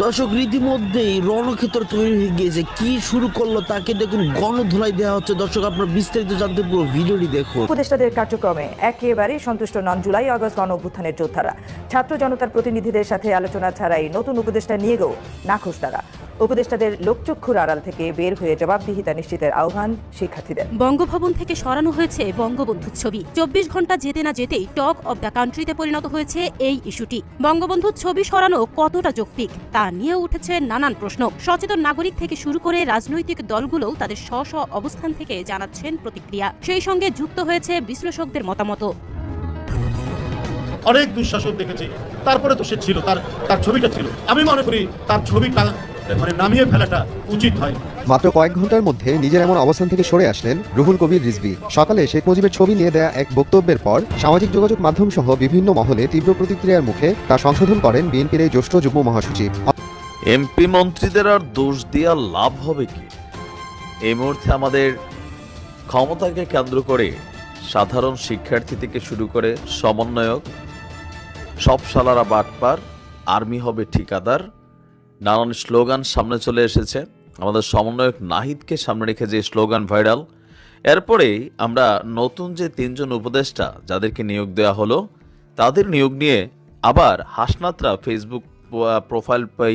দর্শক রীতিমধ্যেই রণক্ষেত্র তৈরি হয়ে গিয়েছে। কি শুরু করলো তাকে দেখুন, গণধোলাই দেওয়া হচ্ছে। দর্শক আপনার বিস্তারিত জানতে পুরো ভিডিওটি দেখুন। উপদেষ্টাদের কার্যক্রমে একেবারে সন্তুষ্ট নন জুলাই আগস্ট গণ অভ্যুত্থানের যোদ্ধারা। ছাত্র জনতার প্রতিনিধিদের সাথে আলোচনা ছাড়াই নতুন উপদেষ্টা নিয়েও নাখোশ তারা। উপদেষ্টাদের লোকচক্ষুর আড়াল থেকে বের হয়ে জবাবদিহিতা নিশ্চিতের আহ্বান শিক্ষার্থীদের। বঙ্গভবন থেকে সরানো হয়েছে বঙ্গবন্ধুর ছবি। 24 ঘন্টা যেতে না যেতেই টক অব দ্য কান্ট্রিতে পরিণত হয়েছে এই ইস্যুটি। বঙ্গবন্ধুর ছবি সরানো কতটা যৌক্তিক তা নিয়ে উঠেছে নানান প্রশ্ন। সচেতন নাগরিক থেকে শুরু করে রাজনৈতিক দলগুলোও তাদের স্ব স্ব অবস্থান থেকে জানাচ্ছেন প্রতিক্রিয়া। সেই সঙ্গে যুক্ত হয়েছে বিশ্লেষকদের মতামত। অনেক দুঃশাসন দেখেছি, তারপরে তো সে ছিল, তার ছবিটা ছিল। আমি মনে করি তার ছবিটা নামিয়ে ফেলাটা উচিত হয়। মাত্র কয়েক ঘন্টার মধ্যে নিজের এমন অবস্থান থেকে সরে আসলেন রুহুল কবির রিজভী। সকালে শেখ মুজিবের ছবি নিয়ে দেয়া এক বক্তব্যের পর সামাজিক যোগাযোগ মাধ্যম সহ বিভিন্ন মহলে তীব্র প্রতিক্রিয়ার মুখে তা সংশোধন করেন বিএনপির এই জ্যেষ্ঠ যুগ্ম মহাসচিব। এমপি মন্ত্রীদের আর দোষ দিয়া লাভ হবে কি? এই মুহূর্তে আমাদের ক্ষমতাকে কেন্দ্র করে সাধারণ শিক্ষার্থী থেকে শুরু করে সমন্বয়ক, সব শালারা বাটপার, আর্মি হবে ঠিকাদার, নানান স্লোগান সামনে চলে এসেছে। আমাদের সমন্বয়ক নাহিদকে সামনে রেখে যে স্লোগান ভাইরাল, এরপরেই আমরা নতুন যে 3 জন উপদেষ্টা যাদেরকে নিয়োগ দেওয়া হলো তাদের নিয়োগ নিয়ে আবার হাসনাতরা ফেসবুক প্রোফাইল পাই।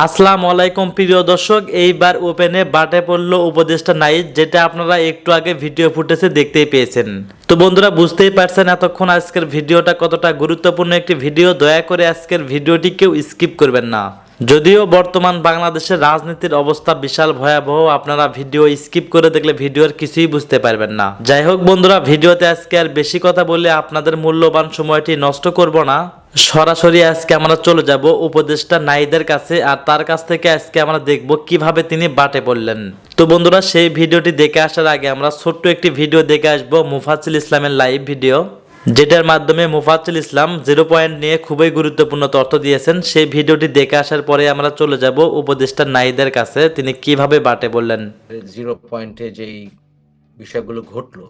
আসসালামু আলাইকুম প্রিয় দর্শক, এইবার ওপেনে বাটে পড়লো উপদেষ্টা নাহিদ, যেটা আপনারা একটু আগে ভিডিও ফুটেজে দেখতেই পেয়েছেন। তো বন্ধুরা বুঝতেই পারছেন এতক্ষণ আজকের ভিডিওটা কতটা গুরুত্বপূর্ণ একটি ভিডিও। দয়া করে আজকের ভিডিওটি কেউ স্কিপ করবেন না। যদিও বর্তমান বাংলাদেশের রাজনীতির অবস্থা বিশাল ভয়াবহ, আপনারা ভিডিও স্কিপ করে দেখলে ভিডিওর কিছুই বুঝতে পারবেন না। যাই হোক বন্ধুরা, ভিডিওতে আজকে আর বেশি কথা বলে আপনাদের মূল্যবান সময়টি নষ্ট করব না। সরাসরি আজকে আমরা চলে যাব উপদেষ্টা নাহিদের কাছে, আর তার কাছ থেকে আজকে আমরা দেখব কিভাবে তিনি বাটে পড়লেন। তো বন্ধুরা, সেই ভিডিওটি দেখে আসার আগে আমরা ছোট্ট একটি ভিডিও দেখে আসবো মুফাজ্জল ইসলামের লাইভ ভিডিও, যেটার মাধ্যমে মুফাজ্জল ইসলাম 0 পয়েন্ট নিয়ে খুবই গুরুত্বপূর্ণ তথ্য দিয়েছেন। সেই ভিডিওটি দেখে আসার পরে আমরা চলে যাব উপদেষ্টা নাহিদের কাছে, তিনি কিভাবে বাটে পড়লেন। 0 পয়েন্টে যেই বিষয়গুলো ঘটলো,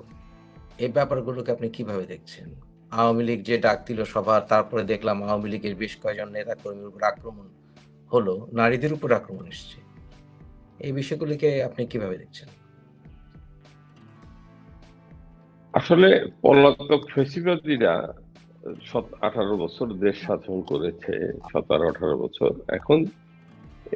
এই ব্যাপারগুলোকে আপনি কিভাবে দেখছেন? আওয়ামী লীগ যে ডাক দিল সভা, তারপরে দেখলাম আওয়ামী লীগের বেশ কয়েকজন নেতা কর্মীর উপর আক্রমণ হলো, নারীদের উপর আক্রমণ এসছে। এই বিষয়গুলিকে আপনি কিভাবে দেখছেন? আসলে পলাতক ফ্যাসিবাদীরা 18 বছর দেশ শাসন করেছে, 17-18 বছর। এখন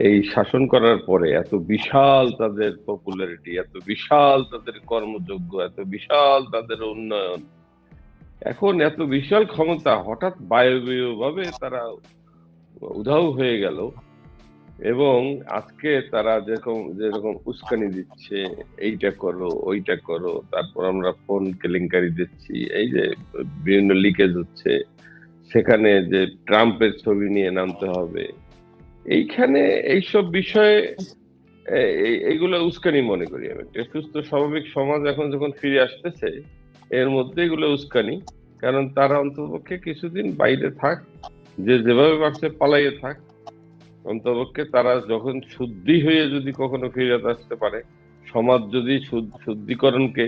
এই শাসন করার পরে এত বিশাল তাদের পপুলারিটি, এত বিশাল তাদের কর্মযোগ্য, এত বিশাল তাদের উন্নয়ন, এখন এত বিশাল ক্ষমতা হঠাৎ বায়বীয় ভাবে তারা উধাও হয়ে গেল। এবং আজকে তারা যেরকম উস্কানি দিচ্ছে, এইটা করো ওইটা করো, তারপর আমরা ফোন কেলেঙ্কারি দিচ্ছি, এই যে বিভিন্ন লিকেজ হচ্ছে, সেখানে যে ট্রাম্পের ছবি নিয়ে নামতে হবে, এইখানে এইসব বিষয়ে এইগুলো উস্কানি মনে করি আমি। একটা সুস্থ স্বাভাবিক সমাজ এখন যখন ফিরে আসতেছে, এর মধ্যে এগুলো উস্কানি। কারণ তারা অন্ততপক্ষে কিছুদিন বাইরে থাক, যে যেভাবে পারছে পালাইয়ে থাক, অন্তপক্ষে তারা যখন শুদ্ধি হয়ে যদি কখনো ফিরে আসতে পারে, সমাজ যদি শুদ্ধিকরণকে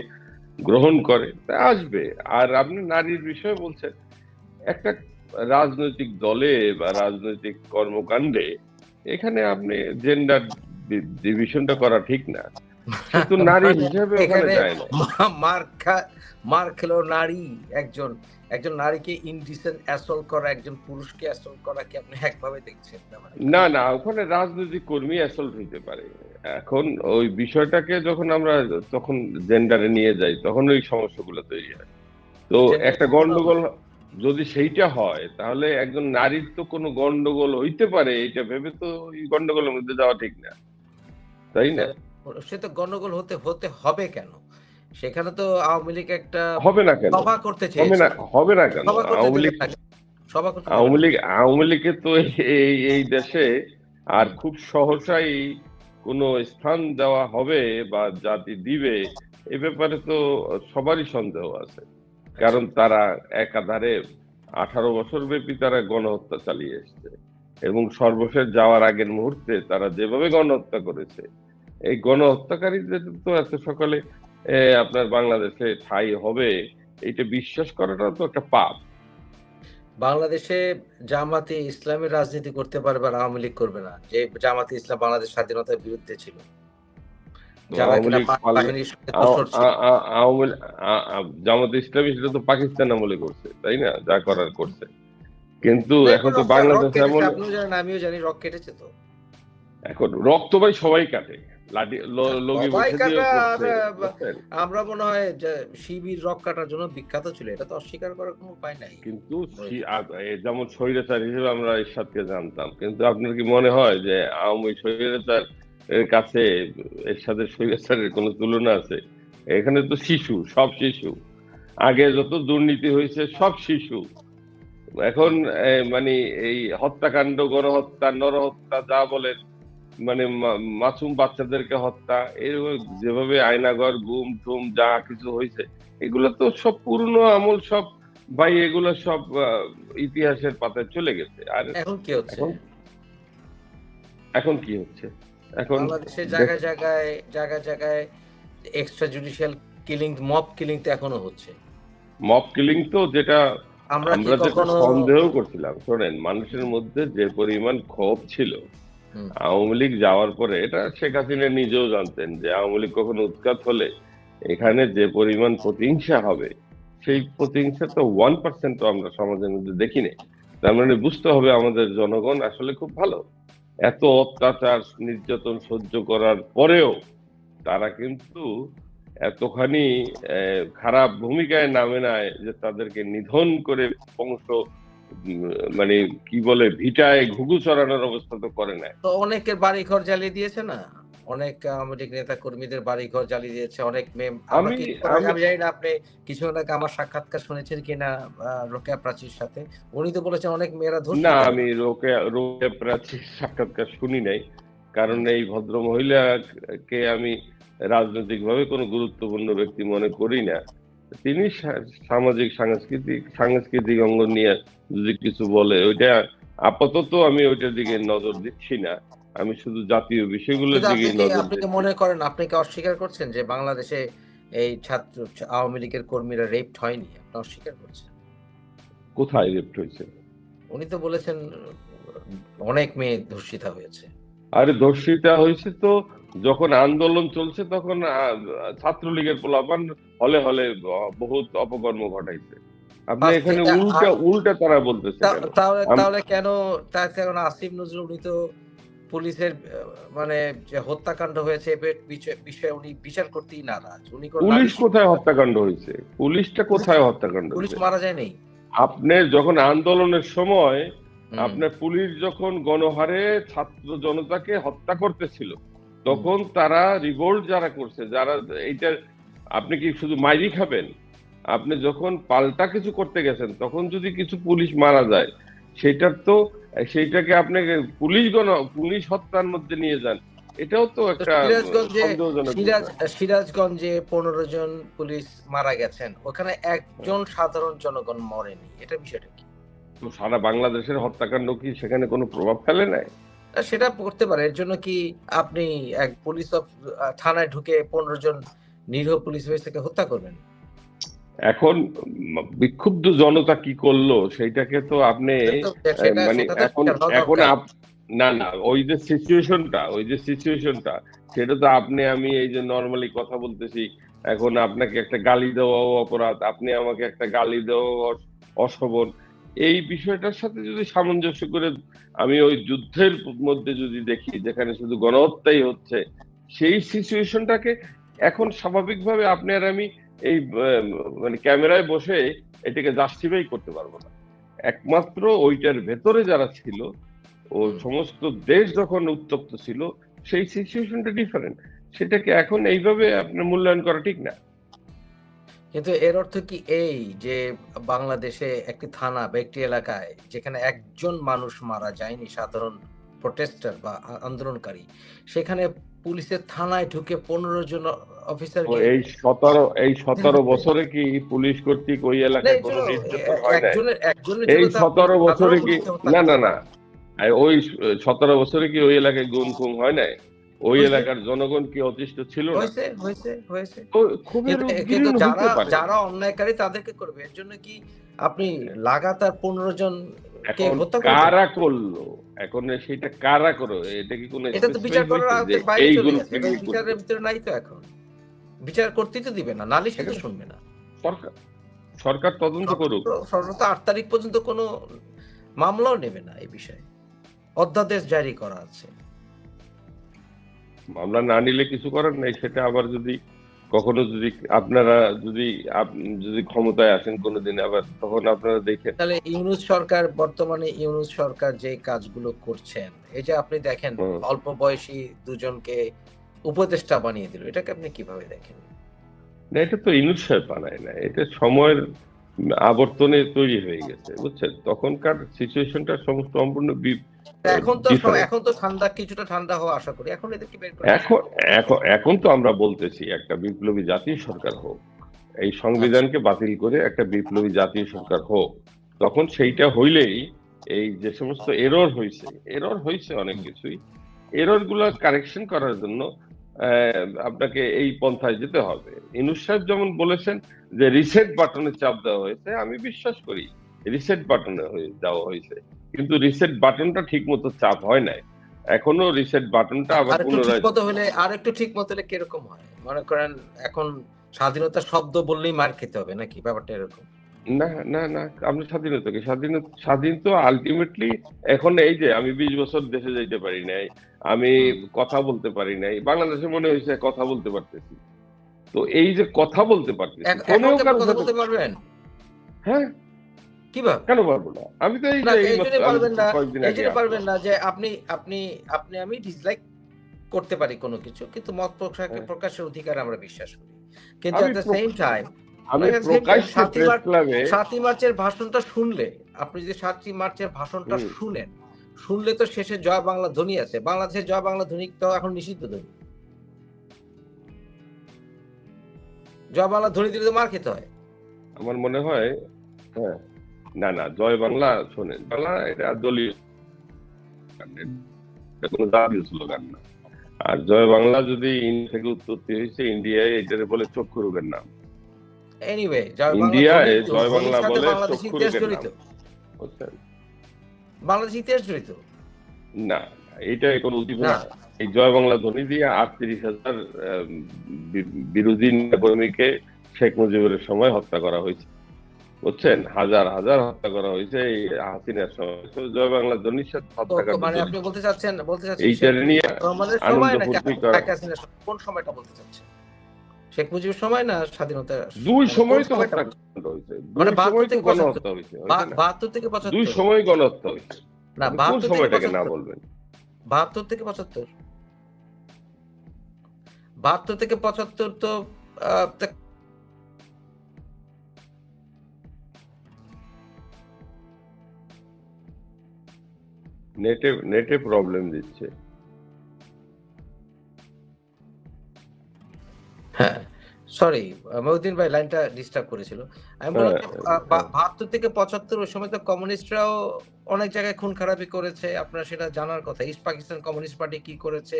গ্রহণ করে, তা আসবে। আর আপনি নারীর বিষয়ে বলছেন, একটা রাজনৈতিক দলে বা রাজনৈতিক কর্মকাণ্ডে এখানে আপনি জেন্ডার ডিভিশনটা করা ঠিক না। কিন্তু নারী হিসেবে ওখানে যায় না। মার খেলো নারী, একজন নারীকে ইনডিসেন্ট অ্যাসল্ট করা, একজন পুরুষকে অ্যাসল্ট করা কি আপনি একভাবে দেখছেন? না না, ওখানে রাজনৈতিক কর্মী অ্যাসল্ট হইতে পারে। এখন ওই বিষয়টাকে যখন আমরা তখন জেন্ডারে নিয়ে যাই, তখন ওই সমস্যাগুলো তৈরি হয়। তো একটা গন্ডগোল যদি সেইটা হয়, তাহলে একজন নারীর তো কোনো গন্ডগোল হইতে পারে, এটা ভেবে তো এই গন্ডগোলের মধ্যে যাওয়া ঠিক না, তাই না? সে তো গন্ডগোল হতে হবে কেন? সেখানে তো আওয়ামী লীগ একটা হবে না কেন? সভা করতে চেয়েছে। হবে না কেন? আওয়ামী লীগের তো এই দেশে আর খুব সহসাই কোনো স্থান দেওয়া হবে বা জাতি দিবে, এ ব্যাপারে তো সবারই সন্দেহ আছে। কারণ তারা একাধারে 18 বছর ব্যাপী তারা গণহত্যা চালিয়ে এসছে, এবং সর্বশেষ যাওয়ার আগের মুহূর্তে তারা যেভাবে গণহত্যা করেছে, এই গণহত্যাকারীদের তো এত সকালে আপনার বাংলাদেশে ঠাঁই হবে, এইটা বিশ্বাস করাটা তো একটা পাপ। বাংলাদেশে জামাতে ইসলামের রাজনীতি করতে পারবে আর আওয়ামী লীগ করবে না, যে জামাতে ইসলাম বাংলাদেশ স্বাধীনতার বিরুদ্ধে ছিল, যারা আওয়ামী কিনা লীগ পাক পারলে বাহিনীর সাথে দোসর ছিল। আওয়ামী জামাত ইসলামী সেটা তো পাকিস্তান আমলে করছে, তাই না? যা করার করছে, কিন্তু এখন তো রক বাংলাদেশ কেটেছে, এমন, আপনিও জানেন আমিও জানি, রক কেটেছে তো। এখন রক্ত ভাই সবাই কাটে, লাঠি লগি সবাই বসে দিয়ে কাটা, করছে, বুঝছেন? আমরা মনে হয় যে শিবির রক কাটার জন্য বিখ্যাত ছিল, এটা তো অস্বীকার করার কোনো উপায় নাই। কিন্তু যেমন স্বৈরাচার হিসেবে আমরা এরশাদকে জানতাম, কিন্তু আপনার কি মনে হয় যে আওয়ামী স্বৈরাচার এর কাছে এরশাদের স্বৈরাচারের কোনো তুলনা আছে? এখানে তো শিশু, সব শিশু। আগে যত দুর্নীতি হয়েছে সব শিশু। এখন মানে এই হত্যাকাণ্ড, গণহত্যা, নরহত্যা যা বলেন, মানে মাসুম বাচ্চাদেরকে হত্যা, এরকম যেভাবে আয়নাঘর, গুম টুম যা কিছু হয়েছে, এগুলো তো সব পুরনো আমল, সব ভাই এগুলো সব ইতিহাসের পাতায় চলে গেছে। আর এখন কি হচ্ছে? এখন কি হচ্ছে? এখন বাংলাদেশের জায়গায় জায়গায় জায়গায় জায়গায় extra judicial killing, mob killing তো এখনো হচ্ছে। মব কিলিং তো, যেটা আমরা কি আমরা যেটা কখনো সন্দেহ করছিলাম, শোনেন, মানুষের মধ্যে যে পরিমাণ ক্ষোভ ছিল আওয়ামী লীগ যাওয়ার পরে, এটা শেখ হাসিনা নিজেও জানতেন যে আওয়ামী লীগ কখনো উৎখাত হলে এখানে যে পরিমাণ প্রতিহিংসা হবে, সেই প্রতিহিংসা তো 1% আমরা সমাজের মধ্যে দেখিনি। তার মানে বুঝতে হবে আমাদের জনগণ আসলে খুব ভালো। এত অত্যাচার নির্যাতন সহ্য করার পরেও তারা কিন্তু এতখানি খারাপ ভূমিকায় নামে নেয় যে তাদেরকে নিধন করে বংশ, মানে কি বলে, ভিটায় ঘুঘু চড়ানোর অবস্থা তো করে নাই। তো অনেকের বাড়ি ঘর জ্বালিয়ে দিয়েছে না, অনেক আওয়ামী লীগ নেতা কর্মীদের বাড়ি ঘর জ্বালিয়ে দিয়েছে, অনেক মেম। আমি জানি না আপনি কিছুক্ষণ আগে আমার সাক্ষাৎকার শুনেছেন কিনা রোকেয়া প্রাচীর সাথে, উনি তো বলেছেন অনেক মেয়েরা ধর্ষিত। না, আমি রোকেয়া প্রাচীর সাক্ষাৎকার শুনি নাই, কারণ এই ভদ্র মহিলাকে আমি রাজনৈতিকভাবে কোনো গুরুত্বপূর্ণ ব্যক্তি মনে করি না। তিনি সামাজিক সাংস্কৃতিক অঙ্গ নিয়ে যদি কিছু বলে, ওইটা আপাতত আমি ওইটার দিকে নজর দিচ্ছি না। আমি শুধু জাতীয় বিষয়গুলোর দিকে নজর আপনি কি দিচ্ছি। মনে করেন, আপনি কি অস্বীকার করছেন যে বাংলাদেশে এই আওয়ামী লীগের কর্মীরা রেপড হয়নি? আপনি অস্বীকার করছেন? কোথায় রেপ্ট হয়েছে? উনি তো বলেছেন অনেক মেয়ে ধর্ষিতা হয়েছে। আরে ধর্ষিতা হয়েছে তো যখন আন্দোলন চলছে, তখন ছাত্রলীগের পোলাপান হলে হলে বহুত অপকর্ম ঘটাইছে। আপনি এখানে উল্টা তারা বলতেছে কেন? তাহলে কেন আসিফ নজরুল, উনি তো পুলিশের মানে যে হত্যাকাণ্ড হয়েছে বিষয়ে উনি বিচার করতেই নারাজ। উনি পুলিশ কোথায় হত্যাকাণ্ড হয়েছে? পুলিশটা কোথায় হত্যাকাণ্ড পুলিশ হয়েছে? মারা যায়নি। আপনার যখন আন্দোলনের সময় আপনার পুলিশ যখন গণহারে ছাত্র জনতাকে হত্যা করতেছিল, তখন তারা রিভোল্ট যারা করছে, যারা এইটা, আপনি কি শুধু মাইরি খাবেন? আপনি যখন পাল্টা কিছু করতে গেছেন, তখন যদি কিছু পুলিশ মারা যায়, সেইটাকে আপনি পুলিশ হত্যার মধ্যে নিয়ে যান, এটাও তো একটা সন্দেহজনক বিষয়। সিরাজগঞ্জে 15 জন পুলিশ মারা গেছেন, ওখানে একজন সাধারণ জনগণ মরেনি, এটা বিষয়টা কি? তো সারা বাংলাদেশের হত্যাকাণ্ড কি সেখানে কোনো প্রভাব ফেলে নাই? সেটা করতে পারে। এর জন্য কি আপনি এক পুলিশ থানায় ঢুকে 15 জন নিরীহ পুলিশ অফিসারকে হত্যা করবেন? এখন বিক্ষুব্ধ জনতা কি করলো সেইটাকে তো আপনি মানে এখন না না, ওই যে সিচুয়েশনটা সেটা তো আপনি, আমি এই যে নর্মালি কথা বলতেছি, এখন আপনাকে একটা গালি দেওয়াও অপরাধ, আপনি আমাকে একটা গালি দেওয়া অশোভন। এই বিষয়টার সাথে যদি সামঞ্জস্য করে আমি ওই যুদ্ধের মধ্যে যদি দেখি, যেখানে শুধু গণহত্যাই হচ্ছে, সেই সিচুয়েশনটাকে এখন স্বাভাবিকভাবে আপনি আর আমি এই মানে ক্যামেরায় বসে এটাকে জাস্টিফাই করতে পারবো না। একমাত্র ওইটার ভেতরে যারা ছিল, ও সমস্ত দেশ যখন উত্তপ্ত ছিল, সেই সিচুয়েশনটা ডিফারেন্ট। সেটাকে এখন এইভাবে আপনার মূল্যায়ন করা ঠিক না। কিন্তু এর অর্থ কি এই যে বাংলাদেশে একটি থানা বা একটি এলাকায় যেখানে একজন মানুষ মারা যায়নি, সাধারণ প্রোটেস্টার বা আন্দোলনকারী, সেখানে পুলিশের থানায় ঢুকে 15 জন অফিসার, এই 17 বছরে কি পুলিশ কর্তৃক ওই এলাকায় কোনো নির্যাতন হয় না? এই 17 বছরে কি, না না না, ওই 17 বছরে কি ওই এলাকায় গুম খুম হয় নাই? ওই হয়েছে। এলাকার জনগণ কি অতিষ্ঠ ছিল না? হয়েছে হয়েছে হয়েছে তো ক্ষোভের কিন্তু উদ্গীরণ যারা হইতে পারে। যারা অন্যায়কারী তাদেরকে করবে, এর জন্য কি আপনি লাগাতার 15 জনকে এখন হত্যা করবেন? কারা করলো, এখন সেটা কারা করো, এটা কি কোনো এটা তো বিচার স্পেসিফাই করার হয়েছে যে আওতার বাইরে এই চলে গ্রুপ গেছে, থেকে এটা বিচারের ভিতরে নাই তো। এখন বিচার করতেই তো দিবে না, নালিশই তো শুনবে না। সরকার সরকার তদন্ত করুক। সরকার তো 8 তারিখ পর্যন্ত কোনো মামলাও নেবে না এই বিষয়ে, অধ্যাদেশ জারি করা আছে। মামলা না নিলে কিছু করার নাই। সেটা আবার যদি কখনো যদি আপনারা যদি ক্ষমতায় আসেন কোনোদিন, আবার তখন আপনারা দেখেন। তাহলে ইউনূস সরকার, বর্তমানে ইউনূস সরকার যে কাজগুলো করছেন, এই যে আপনি দেখেন অল্প বয়সী দুজনকে উপদেষ্টা বানিয়ে দিল, এটাকে আপনি কিভাবে দেখেন? না, এটা তো ইউনূস সাহেব বানায় না, এটা সময়ের আবর্তনে তৈরি হয়ে গেছে, বুঝছেন? তখনকার সিচুয়েশনটা সম্পূর্ণ এখন তো ঠান্ডা, কিছুটা ঠান্ডা হওয়া আশা করি। এখন এদেরকে বের করে এখন এখন তো আমরা বলতেছি একটা বিপ্লবী জাতীয় সরকার হোক, এই সংবিধানকে বাতিল করে একটা বিপ্লবী জাতীয় সরকার হোক। তখন সেইটা হইলেই এই যে সমস্ত এরর হয়েছে অনেক কিছুই, এরর গুলো কারেকশন করার জন্য আপনাকে এই পন্থায় যেতে হবে। ইউনূস সাহেব যেমন বলেছেন যে রিসেট বাটনে চাপ দেওয়া হয়েছে, আমি বিশ্বাস করি রিসেট বাটনে দেওয়া হয়েছে, কিন্তু রিসেট বাটনটা ঠিক মতো চাপ হয় নাই। এখনো রিসেট বাটনটা আবার আর একটু পুনরায় ঠিক মতো হলে কিরকম হয়? মনে করেন এখন স্বাধীনতা শব্দ বললেই মার খেতে হবে নাকি? ব্যাপারটা এরকম? না না না, আমরা স্বাধীন তো আলটিমেটলি। এখন এই যে আমি 20 বছর দেশে যাইতে পারি নাই, আমি কথা বলতে পারি নাই, বাংলাদেশে মনে হয়েছে কথা বলতে পারতেছি। তো এই যে কথা বলতে পারতেছি, এখন কি আপনি কথা বলতে পারবেন? হ্যাঁ, কিভাবে? কেন পারবো না? আমি তো এই না, যে এই জন্য পারবেন না, কয়েকদিন এই আগে জন্য পারবেন না যে আমি ডিসলাইক করতে পারি কোনো কিছু, কিন্তু মত প্রকাশের অধিকার আমরা বিশ্বাস করি। কিন্তু আমি এট দ্য সেম টাইম আমি প্রকাশ্যে প্রেস ক্লাবে 7ই মার্চের ভাষণটা শুনলে, আপনি যদি 7ই মার্চের ভাষণটা শুনলে তো শেষে জয় বাংলা ধ্বনি আছে। বাংলাদেশের জয় বাংলা ধ্বনি তো এখন নিষিদ্ধ ধ্বনি। জয় বাংলা ধ্বনি দিলে তো মার খেতে হয়। আমার মনে হয়, হ্যাঁ, না না, জয় বাংলা শোনেন, বাংলা এটা দলীয় গান, এটা কোনো জাতীয় স্লোগান না। আর জয় বাংলা যদি ইন্ডিয়া থেকে উৎপত্তি হয়েছে, ইন্ডিয়ায় এটারে বলে চক্ষু রোগের নাম। এনিওয়ে, জয় বাংলা ইন্ডিয়ায় ধ্বনি, জয় বাংলা ধ্বনির সাথে বলে বাংলাদেশের চক্ষু ইতিহাস রোগের জড়িত। নাম, বুঝছেন? বাংলাদেশের ইতিহাস জড়িত। না, এটা কোনো উচিত না। না। এই জয় বাংলা ধ্বনি দিয়ে 38,000 বিরোধী কর্মীকে শেখ মুজিবের সময় হত্যা করা হয়েছে, বুঝছেন? হাজার হাজার হত্যা করা হয়েছে এই হাসিনার সময়। তো জয় বাংলা ধ্বনির সাথে হত্যাকাণ্ড মানে আপনি বলতে চাচ্ছেন এইটা নিয়ে আমাদের সময় আনন্দ নাকি ফুর্তি করা। শেখ হাসিনার সময়? কোন সময়টা বলতে চাচ্ছেন? শেখ মুজিবের সময় না স্বাধীনতা? দুই মানে সময় কোন তো সময়টা? হত্যাকাণ্ড হয়েছে, মানে দুই সময় 72 তো থেকে গণহত্যা হয়েছে, হয়েছে না? 72 থেকে 75? দুই সময় গণহত্যা হয়েছে। না, আপনি কোন 72 থেকে সময়টাকে না 75? বলবেন? 72 থেকে 75? 72 থেকে 75 তো নেটে প্রবলেম দিচ্ছে। হ্যাঁ, সরি মহিউদ্দিন ভাই, লাইনটা ডিস্টার্ব করেছিল। আমি বললাম যে 72 থেকে 75 ওই সময় তো কমিউনিস্টরাও অনেক জায়গায় খুন খারাপি করেছে, আপনার সেটা জানার কথা। ইস্ট পাকিস্তান কমিউনিস্ট পার্টি কি করেছে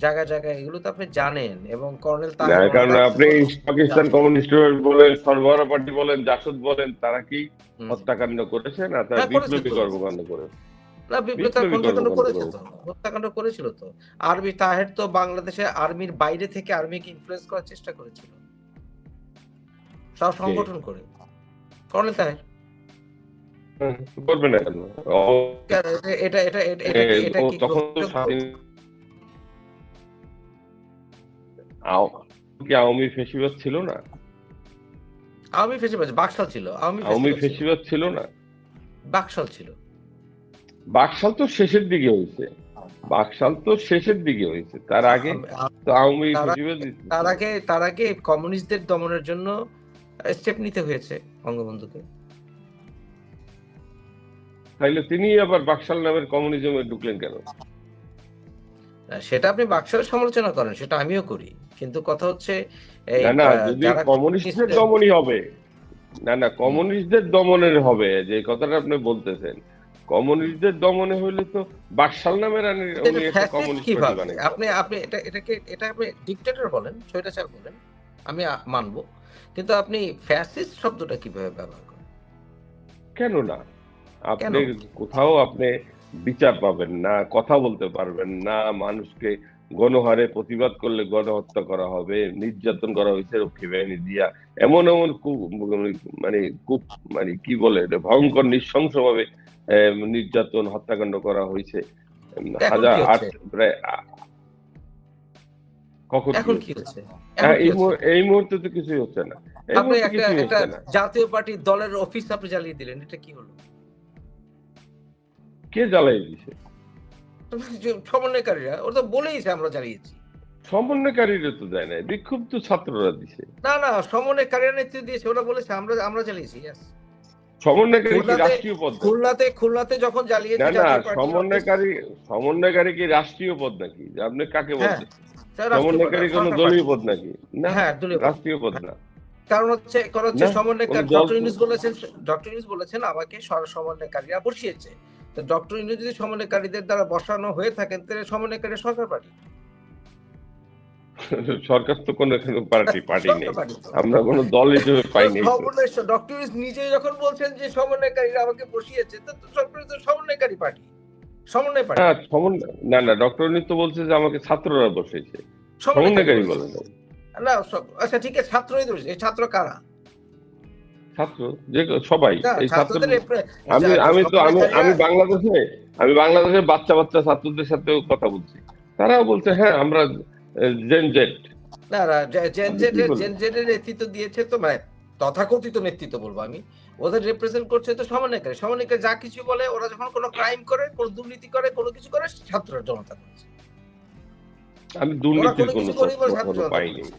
জায়গায় জায়গায়, এগুলো তো আপনি জানেন। এবং কর্নেল না, কারণ আপনি ইস্ট পাকিস্তান কমিউনিস্ট বলেন, সরবরাহ পার্টি বলেন, জাসদ বলেন, তারা কি হত্যাকাণ্ড করেছে? না, তারা বিপ্লবী কর্মকাণ্ড করেছে। না, হত্যাকাণ্ড করেছিল তো। আর্মি তাহের তো বাংলাদেশে আর্মির বাইরে থেকে আর্মিকে ইনফ্লুয়েন্স করার চেষ্টা করেছিল, সব সংগঠন করে। কর্নেল তাহের বলবেন না কেন? এটা কি তখন তো আওয়ামী ফেসিবাদ ছিল না? আওয়ামী ফেসিবাদ বাকশাল ছিল। আওয়ামী ফেসিবাদ ছিল না, বাকশাল ছিল। বাকশাল তো শেষের দিকে হয়েছে, তার আগে তো আওয়ামী ফেসিবাদ। তার আগে কমিউনিস্টদের দমনের জন্য স্টেপ নিতে হয়েছে বঙ্গবন্ধুকে। তাইলে তিনি আবার বাকশাল নামের কমিউনিজমে ঢুকলেন কেন? সেটা আপনি বাকশালের সমালোচনা করেন, সেটা আমিও করি, কিন্তু কথা হচ্ছে না, যদি কমিউনিস্টদের দমনই হবে, না কমিউনিস্টদের দমনের হবে যে কথাটা আপনি বলতেছেন, কমিউনিস্টদের দমনে হইলে তো বাকশাল নামে উনি একটা ফ্যাসিস্ট কমিউনিস্ট পার্টি কিভাবে বানাই। আপনি আপনি এটা আপনি ডিক্টেটর বলেন, স্বৈরাচার বলেন, আমি মানবো, কিন্তু আপনি ফ্যাসিস্ট শব্দটা কিভাবে ব্যবহার করেন? কেন না? কেন? আপনি কোথাও আপনি বিচার পাবেন না, কথা বলতে পারবেন না, মানুষকে গণহারে প্রতিবাদ করলে গণহত্যা করা হবে, নির্যাতন করা হয়েছে রক্ষী বাহিনী দিয়া, এমন এমন মানে মানে কি বলে এটা, ভয়ঙ্কর নৃশংসভাবে নির্যাতন হত্যাকাণ্ড করা হয়েছে। এখন হাজার কি আট হচ্ছে? প্রায় কখন কি এখন কি হচ্ছে? হচ্ছে? হ্যাঁ, এখন কি হচ্ছে? এই মুহূর্তে তো কিছুই হচ্ছে না। এই আপনি মুহূর্তে একটা কিছুই একটা হচ্ছে না। জাতীয় পার্টির দলের অফিস আপনি জ্বালিয়ে দিলেন, এটা কি হলো? কে জ্বালাই দিছে? যে সমন্বয়কারীরা, ওরা তো বলেইছে আমরা জ্বালিয়েছি। সমন্বয়কারীরা তো দেয় নাই, বিক্ষুব্ধ ছাত্ররা দিছে। না, সমন্বয়কারীরা নেতৃত্ব দিয়েছে, ওরা বলেছে আমরা জ্বালিয়েছি। Yes. সমন্বয়কারী কি রাষ্ট্রীয় পদ নাকি? খুলনাতে যখন জ্বালিয়েছে না জাতীয় পার্টির অফিস। সমন্বয়কারী কি রাষ্ট্রীয় পদ নাকি? যে আপনি কাকে হ্যাঁ, বলছেন? স্যার, রাষ্ট্রীয় সমন্বয়কারী কোনো সরকার দলীয় পার্টি। পদ নাকি? না, হ্যাঁ, দলীয় পদ। রাষ্ট্রীয় পদ না। কারণ হচ্ছে না, সমন্বয়কারী কোনো দল ডক্টর ইউনূস বলেছেন আমাকে সমন্বয়কারীরা বসিয়েছে। তো ডক্টর ইউনূস যদি সমন্বয়কারীদের দ্বারা বসানো হয়ে থাকেন, তাহলে সমন্বয়কারী সরকার পার্টি। সরকার তো কোনো পার্টি নেই। সরকার পার্টি তো। আমরা কোনো দল হিসেবে পাই নাই তো। ডক্টর ইউনূস নিজেই যখন বলছেন যে সমন্বয়কারীরা আমাকে বসিয়েছে, তো সরকার তো সমন্বয়কারী পার্টি, সমন্বয় পার্টি। হ্যাঁ, না, ডক্টর উনি তো বলছে যে আমাকে ছাত্ররা বসেছে, সমন্বয়কারী বলে নাই। না, আচ্ছা ঠিক আছে, ছাত্রই দোষ। এই ছাত্র কারা? ছাত্র যে সবাই না, এই ছাত্র ছাত্রদের আমি বাংলাদেশে বাচ্চা ছাত্রদের সাথেও কথা বলছি, তারাও বলছে হ্যাঁ আমরা জেন জেড। না, জেন জেডের নেতৃত্ব দিয়েছে তো, মানে তথাকথিত নেতৃত্ব বলবো আমি, ওদের রিপ্রেজেন্ট করছে তো সমন্বয়কারী যা কিছু বলে, ওরা যখন কোনো ক্রাইম করে, কোনো দুর্নীতি করে, কোনো কিছু করে, ছাত্র জনতা করছে। আমি দুর্নীতির কোনো কোনো কিছু করেই বলে ছাত্র খবর জনতা পাইনি। করছে।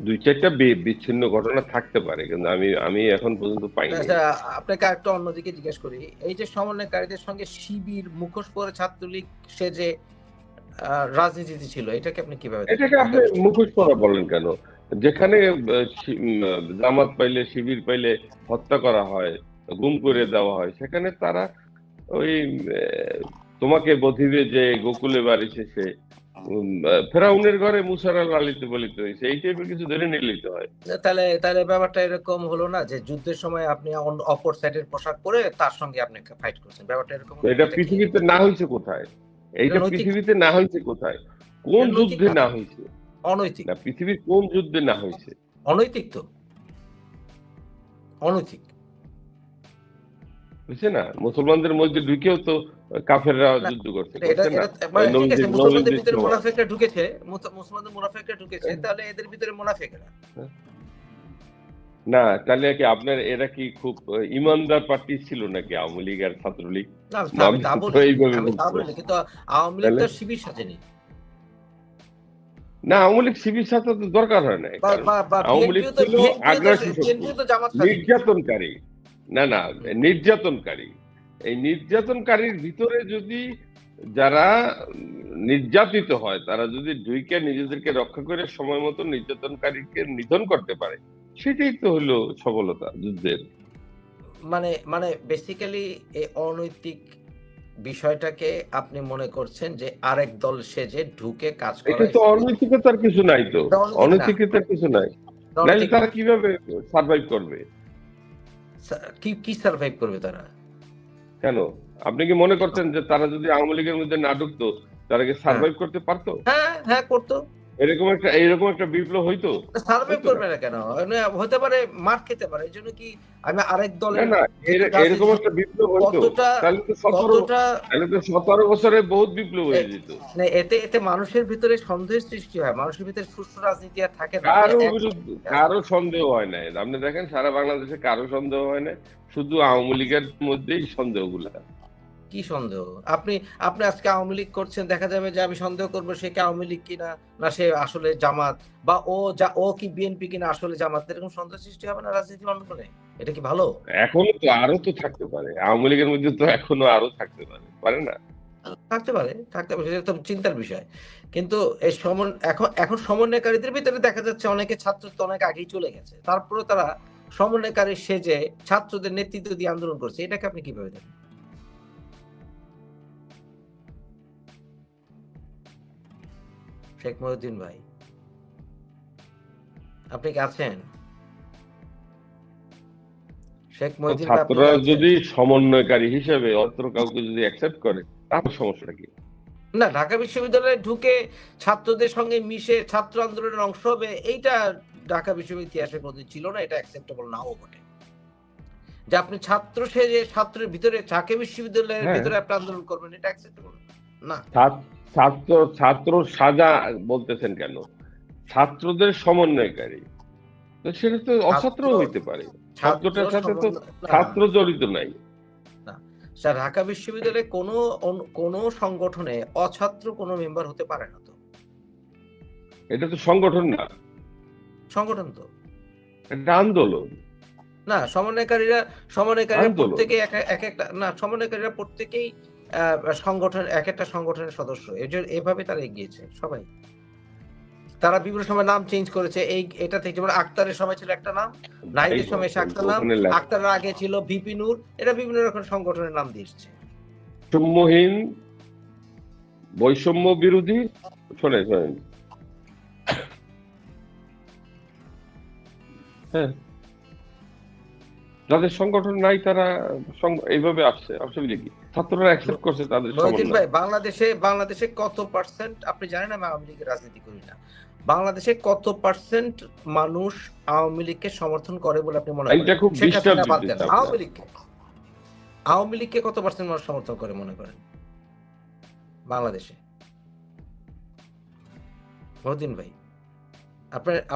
দুই চারটা বিচ্ছিন্ন ঘটনা থাকতে পারে, কিন্তু আমি এখন পর্যন্ত পাইনি। আচ্ছা, আপনাকে একটা অন্যদিকে জিজ্ঞেস করি, এই যে সমন্বয়কারীদের সঙ্গে শিবির, মুখোশ পরে ছাত্রলীগ সে যে রাজনীতি ছিল, এটাকে আপনি কিভাবে দেখেন? এটাকে আপনি মুখোশ পরা বলেন কেন? যেখানে জামাত পাইলে, শিবির পাইলে হত্যা করা হয়, গুম করে দেওয়া হয়, সেখানে তারা ওই তোমাকে বধিবে যে গোকুলে বাড়ি শেষে ফেরাউনের ঘরে মুসার লালিত পালিত হয়েছে, এই টাইপের কিছু ধরে নিতে হয়। তাহলে ব্যাপারটা এরকম হলো না যে যুদ্ধের সময় আপনি অপর সাইডের পোশাক পরে তার সঙ্গে আপনি ফাইট করছেন, ব্যাপারটা এরকম হলো? এটা পৃথিবীতে না হয়েছে কোথায়? এইটা পৃথিবীতে না হয়েছে কোথায়? কোন যুদ্ধে না হয়েছে? অনৈতিক না, পৃথিবীর কোন যুদ্ধে না হয়েছে? অনৈতিক তো, অনৈতিক বুঝছে না? মুসলমানদের মধ্যে ঢুকেও তো কাফেররা যুদ্ধ করছে, করছে না? ঠিক আছে, মুসলমানদের ভিতরে মুনাফিকরা ঢুকেছে, মুসলমানদের মুনাফিকরা ঢুকেছে, তাহলে এদের ভিতরে মুনাফিকরা না, তাহলে কি আপনার এরা কি খুব ইমানদার পার্টি ছিল নাকি আওয়ামী লীগ আর ছাত্রলীগ? না, আমি তা বলিনি, কিন্তু আওয়ামী লীগ তো শিবির সাথেনি। না, আওয়ামী লীগ শিবির সাথে তো দরকার হয় না। আওয়ামী লীগ ছিল আগ্রাসী শক্তি, নির্যাতনকারী। না, নির্যাতনকারী। এই নির্যাতনকারীর ভিতরে যদি যারা নির্যাতিত হয়, তারা যদি ঢুকে নিজেদেরকে রক্ষা করে সময় মতো নির্যাতনকারীকে নিধন করতে পারে, সেটাই তো হলো সফলতা যুদ্ধের। মানে বেসিক্যালি এই অনৈতিক বিষয়টাকে আপনি মনে করছেন যে আরেক দল সেজে ঢুকে কাজ করে। এটা তো অনৈতিকতার কিছু নাই তো, অনৈতিকতার কিছু নাই। নাইলে তারা কিভাবে সার্ভাইভ করবে? কি সার্ভাইভ করবে তারা? কেন, আপনি কি মনে করছেন যে তারা যদি আওয়ামী লীগের মধ্যে না ঢুকতো, তারা কি সার্ভাইভ করতে পারতো? হ্যাঁ করতো। এরকম একটা বিপ্লব হইতো? সার্ভাইভ করবে না কেন? হতে পারে, মার খেতে পারে। এই জন্য কি আমি আরেক দলের না, এরকম একটা বিপ্লব হইতো, তাহলে তো 17 বছরে বহুত বিপ্লব হয়ে যেত। এতে মানুষের ভিতরে সন্দেহের সৃষ্টি হয়, মানুষের ভিতরে সুষ্ঠু রাজনীতি আর থাকে না। কারো সন্দেহ হয় না। আপনি দেখেন সারা বাংলাদেশে কারো সন্দেহ হয় না, শুধু আওয়ামী লীগের মধ্যেই সন্দেহগুলা। কি সন্দেহ? আপনি আজকে আওয়ামী লীগ করছেন, দেখা যাবে যে আমি সন্দেহ করবো সে কি আওয়ামী লীগ কিনা, না সে আসলে জামাত, বা ও কি বিএনপি কিনা আসলে জামাত, এরকম সন্দেহ সৃষ্টি হবে না রাজনীতি অঙ্গনে? এটা কি ভালো? এখনো তো আরো তো থাকতে পারে, আওয়ামী লীগের মধ্যে তো এখনো আরো থাকতে পারে না? থাকতে পারে, সেটা তো চিন্তার বিষয়। কিন্তু এই এখন সমন্বয়কারীদের ভিতরে দেখা যাচ্ছে অনেকে ছাত্র তো অনেক আগেই চলে গেছে, তারপরে তারা সমন্বয়কারী সেজে ছাত্রদের নেতৃত্ব দিয়ে আন্দোলন করছে, এটাকে আপনি কিভাবে দেখেন? শেখ মহিউদ্দিন ভাই, আপনি কি আছেন? শেখ মহিউদ্দিন ভাই, আপনি কি ছাত্ররা আছেন? যদি সমন্বয়কারী হিসেবে অত্র কাউকে যদি অ্যাকসেপ্ট করে, তাহলে সমস্যা কি? না, ঢাকা বিশ্ববিদ্যালয়ে ঢুকে ছাত্রদের সঙ্গে মিশে ছাত্র আন্দোলনের অংশ হবে, এইটা ঢাকা বিশ্ববিদ্যালয়ের ইতিহাসে কোনোদিন ছিল না, এটা অ্যাকসেপ্টেবল নাও বটে। যে আপনি ছাত্র সেজে ছাত্রের ভিতরে ঢাকা বিশ্ববিদ্যালয়ের হ্যাঁ। ভিতরে আপনি আন্দোলন করবেন, এটা অ্যাকসেপ্টেবল না। ছাত্র সাজা বলতেছেন কেন? ছাত্রদের সমন্বয়কারী, তো সেটা তো অছাত্র হইতে পারে, শব্দটার সাথে তো ছাত্র জড়িত নাই। স্যার, ঢাকা বিশ্ববিদ্যালয়ে কোনো সংগঠনে অছাত্র কোনো মেম্বার হতে পারে না। তো এটা তো সংগঠন না, সংগঠন তো এটা আন্দোলন। না, সমন্বয়কারীরা আন্দোলন। প্রত্যেকেই এক একটা না, সমন্বয়কারীরা প্রত্যেকেই সংগঠন, এক একটা সংগঠনের সদস্য, এভাবে তারা এগিয়েছে সবাই। তারা বিভিন্ন সময় নাম চেঞ্জ করেছে, এটা থেকে যেমন আক্তারের সময় ছিল একটা নাম, নাহিদের সময় এসে একটা নাম, আক্তারের আগে ছিল ভিপি নূর, এটা বিভিন্ন রকম সংগঠনের নাম দিয়ে এসছে। বৈষম্যহীন, বৈষম্য বিরোধী, শোনেন হ্যাঁ, যাদের সংগঠন নাই তারা এইভাবে আসছে, অসুবিধা কি? ছাত্ররা অ্যাকসেপ্ট করছে তাদের মহিউদ্দিন ভাই, সমন্বয়। বাংলাদেশে কত পার্সেন্ট, আপনি জানেন আমি আওয়ামী লীগের রাজনীতি করি না, বাংলাদেশে কত পার্সেন্ট মানুষ আওয়ামী লীগকে সমর্থন করে বলে আপনি মনে এইটা করেন? খুব শেখ হাসিনা ডিস্টার্ব বাদ দেন, দিচ্ছে আওয়ামী লীগকে কত পার্সেন্ট মানুষ সমর্থন করে মনে করেন বাংলাদেশে? মহিউদ্দিন ভাই,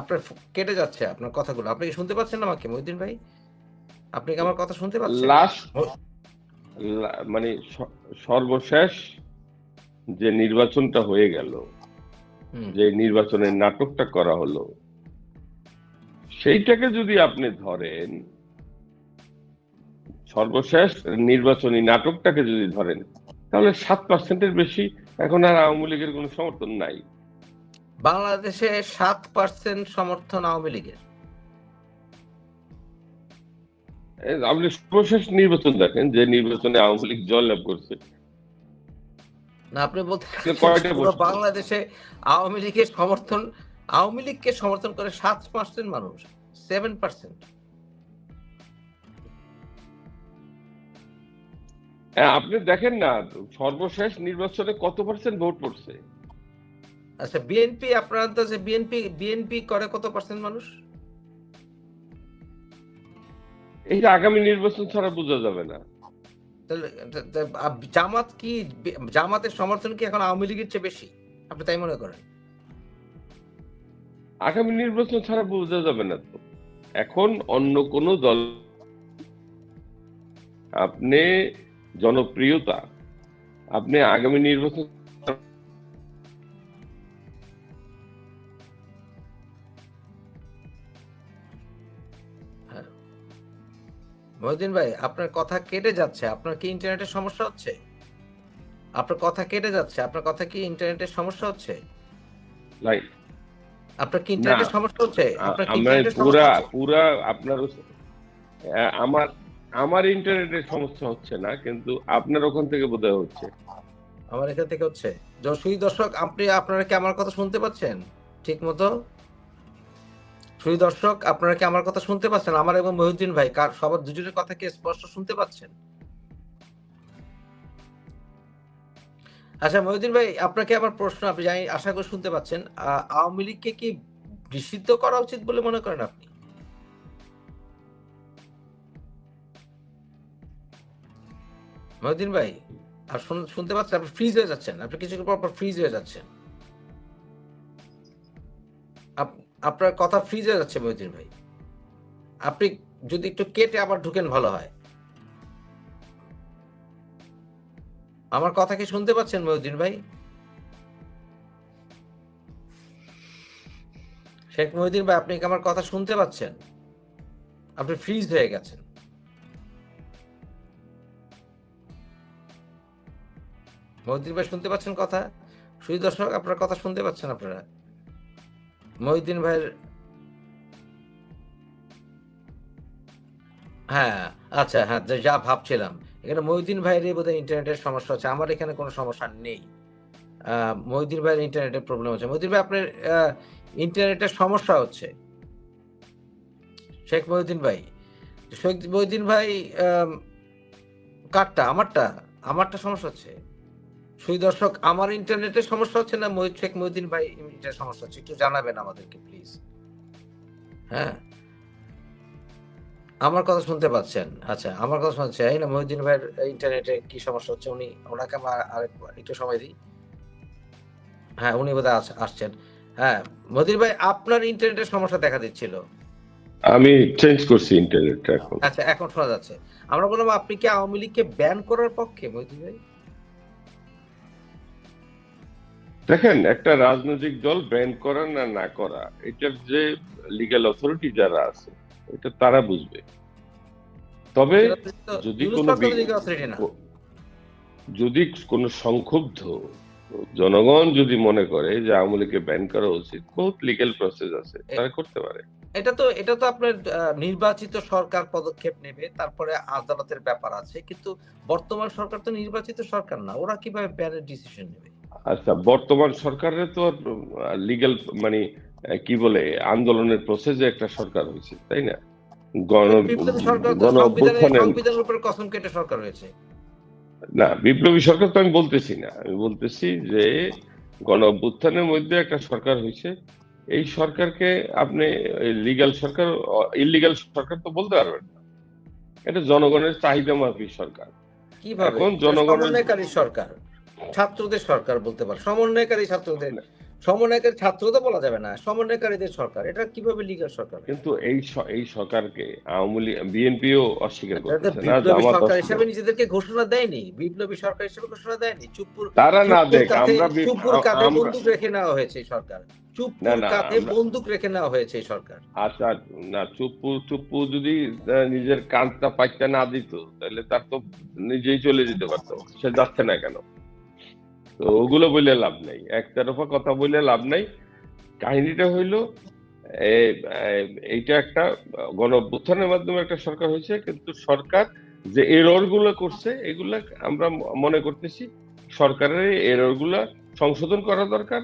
আপনার কেটে যাচ্ছে আপনার কথাগুলো, আপনি কি শুনতে পাচ্ছেন আমাকে? মহিউদ্দিন ভাই, আপনি কি আমার কথা শুনতে পাচ্ছেন? মানে সর্বশেষ যে নির্বাচনটা হয়ে গেল, যে নির্বাচনের নাটকটা করা হলো, সেইটাকে যদি আপনি ধরেন, সর্বশেষ নির্বাচনী নাটকটাকে যদি ধরেন, তাহলে 7%-এর বেশি এখন আর আওয়ামী লীগের কোনো সমর্থন নাই বাংলাদেশে। 7% সমর্থন আওয়ামী লীগের? আপনি সর্বশেষ নির্বাচন দেখেন, যে নির্বাচনে আওয়ামী লীগ জয়লাভ করছে, না, আপনি বলতে কয়টা পুরো বাংলাদেশে আওয়ামী লীগকে সমর্থন করে 7% মানুষ, 7%। আপনি দেখেন না সর্বশেষ নির্বাচনে কত পার্সেন্ট ভোট পড়ছে। আচ্ছা, বিএনপি, আপনার আন্দাজে বিএনপি করে কত পার্সেন্ট মানুষ? এইটা আগামী নির্বাচন ছাড়া বোঝা যাবে না। জামাতের সমর্থন কি এখন আওয়ামী লীগের চেয়ে বেশি, আপনি তাই মনে করেন? আগামী নির্বাচন ছাড়া বোঝা যাবে না। তো এখন অন্য কোন দল, আপনি জনপ্রিয়তা, আপনি আগামী নির্বাচন মহিউদ্দিন ভাই, আপনার কথা কেটে যাচ্ছে, আপনার কি ইন্টারনেটের সমস্যা হচ্ছে? আপনার কথা কেটে যাচ্ছে, আপনার কথা কি ইন্টারনেটের সমস্যা হচ্ছে? নাই, আপনার কি ইন্টারনেটের সমস্যা হচ্ছে? আপনার কি আমার ইন্টারনেটের সমস্যা হচ্ছে? পুরা আপনার আমার ইন্টারনেটের সমস্যা হচ্ছে না, কিন্তু আপনার ওখান থেকে বোধহয় হচ্ছে। আমার এখান থেকে হচ্ছে। সুধী দর্শক, আপনারা কি আমার কথা শুনতে পাচ্ছেন ঠিক মতো? সুধী দর্শক, আপনারা কি আমার কথা শুনতে পাচ্ছেন? আমার এবং মহিউদ্দিন ভাই সবার দুজনের কথা কি স্পষ্ট শুনতে পাচ্ছেন? আচ্ছা মহিউদ্দিন ভাই, আপনাকে আমার প্রশ্ন, আপনি জানি আশা করি শুনতে পাচ্ছেন, আওয়ামী লীগকে কি নিষিদ্ধ করা উচিত বলে মনে করেন আপনি? মহিউদ্দিন ভাই, আর শুনতে পাচ্ছেন? আপনি ফ্রিজ হয়ে যাচ্ছেন, আপনি কিছুক্ষণ পর ফ্রিজ হয়ে যাচ্ছেন, আপনার কথা ফ্রিজ হয়ে যাচ্ছে মহিউদ্দিন ভাই। আপনি যদি একটু কেটে আবার ঢুকেন ভালো হয়। আমার কথা কি শুনতে পাচ্ছেন মহিউদ্দিন ভাই? শেখ মহিউদ্দিন ভাই, আপনি কি আমার কথা শুনতে পাচ্ছেন? আপনি ফ্রিজ হয়ে গেছেন। মহিউদ্দিন ভাই, শুনতে পাচ্ছেন কথা? সুধী দর্শক, আপনার কথা শুনতে পাচ্ছেন আপনারা? মহিউদ্দিন ভাইয়ের হ্যাঁ, আচ্ছা, হ্যাঁ, যা ভাবছিলাম। এখানে মহিউদ্দিন ভাইয়েরই বোধহয় ইন্টারনেটের সমস্যা হচ্ছে। আমার এখানে কোনো সমস্যা নেই। মহিউদ্দিন ভাইয়ের ইন্টারনেটের প্রবলেম হচ্ছে। মহিউদ্দিন ভাই আপনার ইন্টারনেটের সমস্যা হচ্ছে। শেখ মহিউদ্দিন ভাই। শেখ মহিউদ্দিন ভাই আম কারটা? আমারটা? আমারটা সমস্যা হচ্ছে? সুধী দর্শক, আমার ইন্টারনেটের সমস্যা হচ্ছে না শেখ মহিউদ্দিন ভাই ইন্টারনেটের সমস্যা হচ্ছে? একটু জানাবেন আমাদেরকে প্লিজ। হ্যাঁ? আমার কথা শুনতে পাচ্ছেন? আচ্ছা, আমার কথা শুনতে চাই না। মহিউদ্দিন ভাইয়ের ইন্টারনেটে কি সমস্যা হচ্ছে? উনাকে আমরা আরেকবার একটু সময় দিই। হ্যাঁ, উনি বোধহয় আসছেন। হ্যাঁ, মহিউদ্দিন ভাই আপনার ইন্টারনেটের সমস্যা দেখা দিচ্ছিল। আমি চেঞ্জ করছি ইন্টারনেটটা এখন। আচ্ছা, এখন শোনা যাচ্ছে। আমরা বললাম আপনি কি আওয়ামী লীগকে ব্যান করার পক্ষে মহিউদ্দিন ভাই? দেখেন, একটা রাজনৈতিক দল ব্যান করা না না করা, এটার যে লিগ্যাল অথরিটি যারা আছে এটা তারা বুঝবে। তবে যদি ইউনূস কোনো সরকার তো লিগ্যাল অথরিটি না। যদি কোনো সংক্ষুব্ধ জনগণ যদি মনে করে যে আওয়ামী লীগকে ব্যান করা উচিত, বহুত লিগ্যাল প্রসেস আছে, তারা করতে পারে। এটা তো আপনার নির্বাচিত সরকার পদক্ষেপ নেবে, তারপরে আদালতের ব্যাপার আছে। কিন্তু বর্তমান সরকার তো নির্বাচিত সরকার না। ওরা কিভাবে ব্যানের ডিসিশন নেবে? আচ্ছা, বর্তমান সরকারের তো লিগ্যাল মানে কি বলে আন্দোলনের প্রসেসে একটা সরকার হয়েছে, তাই না? বিপ্লবী সরকার তো গণ অভ্যুত্থানে সংবিধানের উপর কসম কেটে সরকার হয়েছে। না, বিপ্লবী সরকার তো আমি বলতেছি না। আমি বলতেছি যে গণ অভ্যুত্থানের মধ্যে একটা সরকার হয়েছে। এই সরকারকে আপনি লিগ্যাল সরকার ইলিগ্যাল সরকার তো বলতে পারবেন না। এটা জনগণের চাহিদা মাফিক সরকার। কিভাবে? এখন জনগণের সমন্বয়কারী সরকার, ছাত্রদের সরকার বলতে পারে। সমন্বয়কারী ছাত্রদের, সমন্বয়কারী ছাত্র তো বলা যাবে না, সমন্বয়কারীদের সরকার। এটা কিভাবে লিগ্যাল সরকার? কিন্তু এই সরকারকে আওয়ামী লীগ বিএনপিও অস্বীকার এটা তো করতেছে না, বিপ্লবী জামাত সরকার অস্বীকার। হিসেবে নিজেদের ঘোষণা দেয়নি। বিপ্লবী সরকার হিসেবে ঘোষণা দেয়নি। তারা না দেখ, আমরা চুপ্পুর কাঁধে আমরা বন্দুক রেখে নেওয়া হয়েছে এই সরকার। না চুপ্পুর না কাঁধে আমরা বন্দুক রেখে নেওয়া হয়েছে এই সরকার। আচ্ছা, না, চুপ্পু যদি নিজের কাঁধটা পাইতে না দিত তাহলে তার তো নিজেই চলে যেতে পারতো। সে যাচ্ছে না কেন? তো ওগুলো বলে লাভ নেই, একতরফা কথা বলে লাভ নাই। কাহিনীটা হইলো এইটা একটা গণ অভ্যুত্থানের মাধ্যমে একটা সরকার হয়েছে, কিন্তু সরকার যে এরর গুলো করছে এগুলা আমরা মনে করতেছি সরকারের এরর গুলা সংশোধন করা দরকার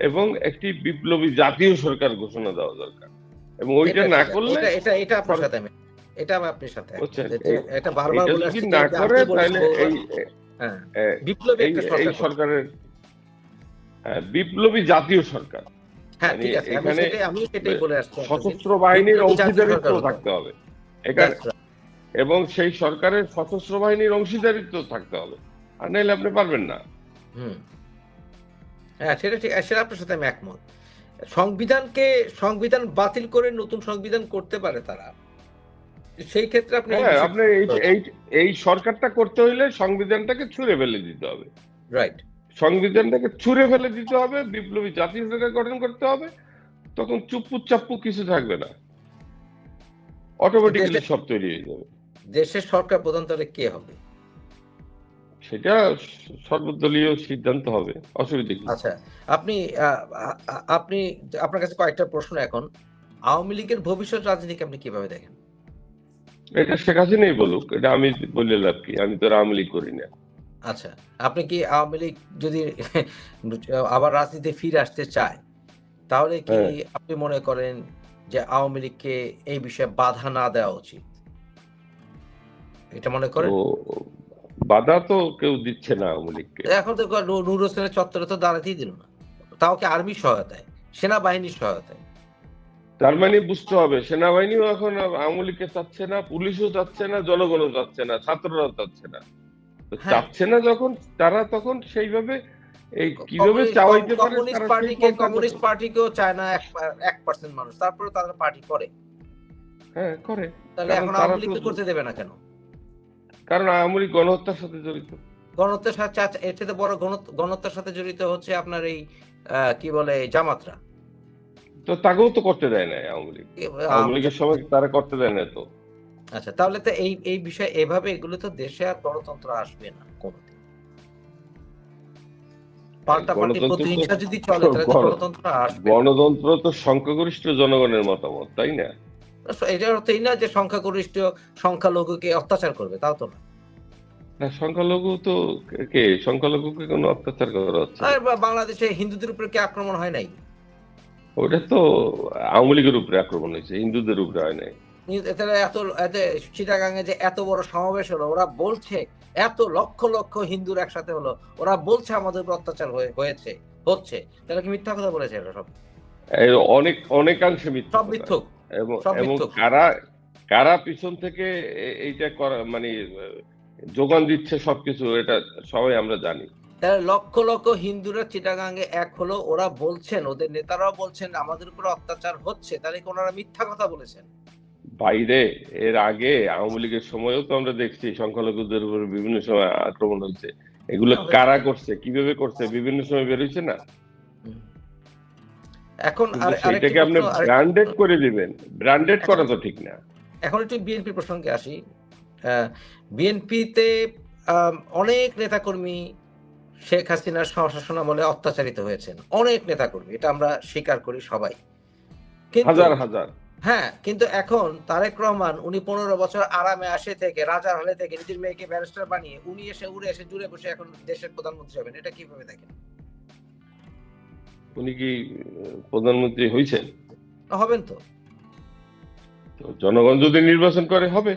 এবং একটি বিপ্লবী জাতীয় সরকার ঘোষণা দেওয়া দরকার। এবং ওইটা না করলে এটা আপনার সাথে আমি, এটা আমি আপনার সাথে বুঝছেন, এটা বারবার এটা বলে যদি আসছি না যে করে আপনি তাহলে বলেছেন এই বিপ্লবী এই একটা এই সরকার। সরকারের বিপ্লবী জাতীয় সরকার, হ্যাঁ, মানে ঠিক আছে, এখানে আমি সেটাই বলে আসছি। সশস্ত্র বাহিনীর বিপ্লবী জাতীয় অংশীদারিত্ব সরকার হতে থাকতে হবে। হবে এখানে, That's right. এবং সেই সরকারের সশস্ত্র বাহিনীর অংশীদারিত্ব থাকতে হবে, আর নাহলে আপনি পারবেন না। হুম, হ্যাঁ, সেটা ঠিক, সেটা আপনার সাথে আমি একমত। সংবিধান বাতিল করে নতুন সংবিধান করতে পারে তারা। সেই ক্ষেত্রে আপনি হ্যাঁ, আপনি এই সরকারটা করতে হইলে সংবিধানটাকে ছুঁড়ে ফেলে দিতে হবে। রাইট। সংবিধানটাকে ছুঁড়ে ফেলে দিতে হবে, বিপ্লবী জাতীয় সরকার গঠন করতে হবে, তখন চুপ্পু চাপ্পু কিছু থাকবে না, অটোমেটিক্যালি সব তৈরি হয়ে যাবে। দেশের সরকার প্রধান তাহলে কে হবে? সেটা সর্বদলীয় সিদ্ধান্ত হবে, অসুবিধা কি? আচ্ছা, আপনি আপনি আপনার কাছে কয়েকটা প্রশ্ন এখন। আওয়ামী লীগের ভবিষ্যৎ রাজনীতিকে আপনি কিভাবে দেখেন? এটা শেখ হাসিনাই বলুক, এটা আমি বলে লাভ কি? আমি তো আওয়ামী লীগ করি না। আচ্ছা, আপনি কি আওয়ামী লীগ যদি আবার রাজনীতিতে ফিরে আসতে চায়, তাহলে কি আপনি মনে করেন যে আওয়ামী লীগকে এই বিষয়ে বাধা না দেওয়া উচিত? এটা মনে করেন? তো বাধা তো কেউ দিচ্ছে না আওয়ামী লীগকে। এখন তো নূর হোসেনের চত্বরে তো দাঁড়াতেই দিল না, তাও কি আর্মির সহায়তায়, সেনাবাহিনীর সহায়তায়। তার মানে বুঝতে হবে সেনাবাহিনীও এখন আওয়ামী লীগকে চাচ্ছে না, পুলিশও চাচ্ছে না, জনগণও চাচ্ছে না, ছাত্ররাও চাচ্ছে না। চাচ্ছে না যখন তারা, তখন সেইভাবে এই কিভাবে চাওয়াইতে পারে, কমিউনিস্ট পার্টিকেও চায় না 1% মানুষ, তারপরে তারা পার্টি করে। হ্যাঁ, করে। তাহলে এখন আওয়ামী লীগ করতে দেবে না কেন? কারণ আওয়ামী লীগ গণহত্যার সাথে জড়িত। গণহত্যার সাথে, এর থেকে বড় গণহত্যার সাথে জড়িত হচ্ছে আপনার এই কি বলে জামাতরা। তো তাকেও তো করতে দেয় না আওয়ামী লীগ। আওয়ামী লীগের সময় তারা করতে দেয় না তো। আচ্ছা, তাহলে তো এই বিষয়ে এভাবে এগুলো তো দেশে আর গণতন্ত্র আসবে না কোনোদিন। পাল্টাপাল্টি প্রতিহিংসা যদি চলে তাহলে তো গণতন্ত্র আসবে। গণতন্ত্র তো সংখ্যাগরিষ্ঠ জনগণের মতামত, তাই না? এটার অর্থ এই না যে সংখ্যাগরিষ্ঠ সংখ্যালঘুকে অত্যাচার করবে, তাও তো না। না, সংখ্যালঘু তো কে সংখ্যালঘুকে কোনো অত্যাচার করা হচ্ছে না। আর বাংলাদেশে হিন্দুদের উপরে কি আক্রমণ হয় নাই? ওটা তো আওয়ামী লীগের উপরে আক্রমণ হয়েছে, হিন্দুদের উপরে হয় নাই। এত চিটাগাঙে যে এত বড় সমাবেশ হলো, ওরা বলছে এত লক্ষ লক্ষ হিন্দুর একসাথে হলো, ওরা বলছে আমাদের উপর অত্যাচার হচ্ছে, তাহলে কি মিথ্যা কথা বলেছে? এটা সব অনেকাংশে মিথ্যা সব কথা। মিথ্যুক, এবং সব এবং মিথ্যুক। কারা পিছন থেকে এইটা করা মানে যোগান দিচ্ছে সবকিছু, এটা সবাই আমরা জানি। তাহলে লক্ষ লক্ষ হিন্দুরা চিটাগাঙে এক হলো, ওরা বলছেন, ওদের নেতারাও বলছেন আমাদের উপর অত্যাচার হচ্ছে, তাহলে কি ওনারা মিথ্যা কথা বলেছেন? বাইরে এর আগে আওয়ামী লীগের সময়ও তো আমরা দেখছি সংখ্যালঘুদের উপর বিভিন্ন সময় আক্রমণ হচ্ছে। এগুলো কারা করছে, কিভাবে করছে, বিভিন্ন সময় বেরোচ্ছে না। এখন কিন্তু সেটাকে আপনি ব্র্যান্ডেড করে দিবেন, ব্র্যান্ডেড করা তো ঠিক না। এখন একটু বিএনপি প্রসঙ্গে আসি। বিএনপিতে অনেক নেতাকর্মী শেখ হাসিনার শাসনামলে অত্যাচারিত হয়েছেন, অনেক নেতাকর্মী, এটা আমরা স্বীকার করি সবাই। হাজার হাজার। হ্যাঁ, কিন্তু এখন তারেক রহমান উনি 15 বছর আরামে আসে থেকে রাজার হলে থেকে নিজের মেয়েকে ব্যারিস্টার বানিয়ে উনি উড়ে এসে জুড়ে বসে এখন দেশের প্রধানমন্ত্রী হবেন, এটা কিভাবে দেখেন? উনি কি প্রধানমন্ত্রী হয়েছেন? হবেন তো। জনগণ যদি নির্বাচন করে হবে।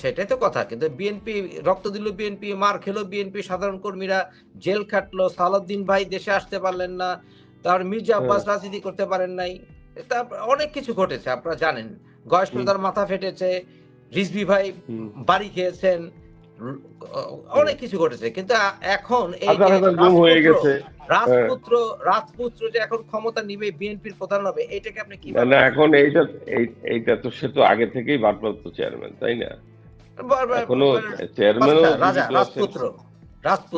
সেটাই তো কথা। কিন্তু বিএনপি রক্ত দিল, বিএনপি মার খেলো, বিএনপি সাধারণ কর্মীরা জেল খাটলো, সালাউদ্দিন ভাই দেশে আসতে পারলেন না, তার মির্জা আব্বাস রাজনীতি করতে পারেন নাই, অনেক কিছু ঘটেছে আপনারা জানেন। গয়েশ প্রধান মাথা ফেটেছে, রিজভী ভাই বাড়ি খেয়েছেন, অনেক কিছু ঘটেছে। কিন্তু এখন এই রাজপুত্র যে এখন ক্ষমতা নিবে, বিএনপির প্রধান হবে, এটাকে আপনি কি? না, এখন এইটা তো সে তো আগে থেকেই ভারপ্রাপ্ত চেয়ারম্যান, তাই না? এখনো চেয়ারম্যান রাজপুত্র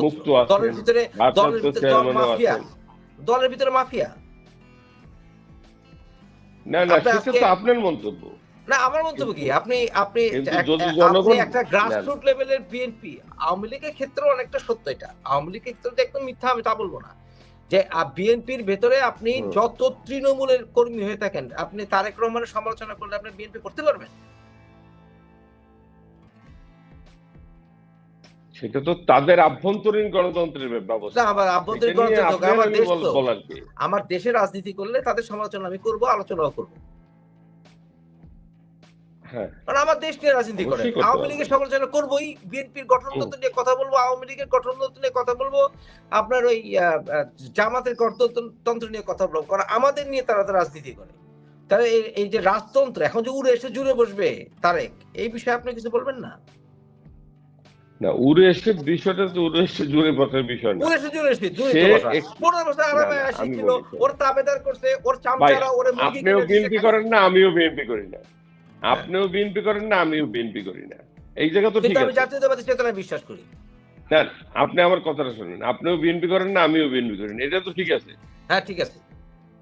মুক্ত আছে, দলের ভিতরে মাফিয়া। না, সেটা তো আপনার মন্তব্য না, আমার মন্তব্য কি? আপনি একটা গ্রাসরুট লেভেলের বিএনপি, আওয়ামী লীগের ক্ষেত্রে অনেকটা সত্য এটা, আওয়ামী লীগের ক্ষেত্রে একদম মিথ্যা আমি তা বলবো না, যে বিএনপির ভেতরে আপনি যত তৃণমূলের কর্মী হয়ে থাকেন, আপনি তারেক রহমানের সমালোচনা করলে আপনি বিএনপি করতে পারবেন? সেটা তো তাদের আভ্যন্তরীণ গণতন্ত্রের ব্যবস্থা। আমার আভ্যন্তরীণ গণতন্ত্র, আমার দেশের রাজনীতি করলে তাদের সমালোচনা আমি করবো, আলোচনাও করবো। কারণ আমার দেশ নিয়ে রাজনীতি করে, আওয়ামী লীগের সমালোচনা করবোই, বিএনপির গঠনতন্ত্র নিয়ে কথা বলবো, আওয়ামী লীগের গঠনতন্ত্র নিয়ে কথা বলবো, আপনার ওই জামাতের গঠনতন্ত্র নিয়ে কথা বলবো, কারণ আমাদের নিয়ে তারা তো রাজনীতি করে। তাহলে এই যে রাজতন্ত্র এখন যে উড়ে এসে জুড়ে বসবে তারেক, এই বিষয়ে আপনি কিছু বলবেন না? না, উড়ে এসে বিষয়টা তো উড়ে এসে জুড়ে বসার বিষয় না। উড়ে এসে জুড়ে 15 বছর আরামে আসছিল, ওর তাবেদার করছে, ওর চামচারা, ওর মুরগি। আপনিও বিএনপি করেন না, আমিও বিএনপি করি না। আপনিও বিএনপি করেন না, আমিও বিএনপি করি না। এই জায়গা তো ঠিক আছে। আমি জাতীয়তাবাদী চেতনায় বিশ্বাস করি। না, আপনি আমার কথাটা শুনুন। আপনিও বিএনপি করেন না, আমিও বিএনপি করি না, এটা তো ঠিক আছে। হ্যাঁ, ঠিক আছে।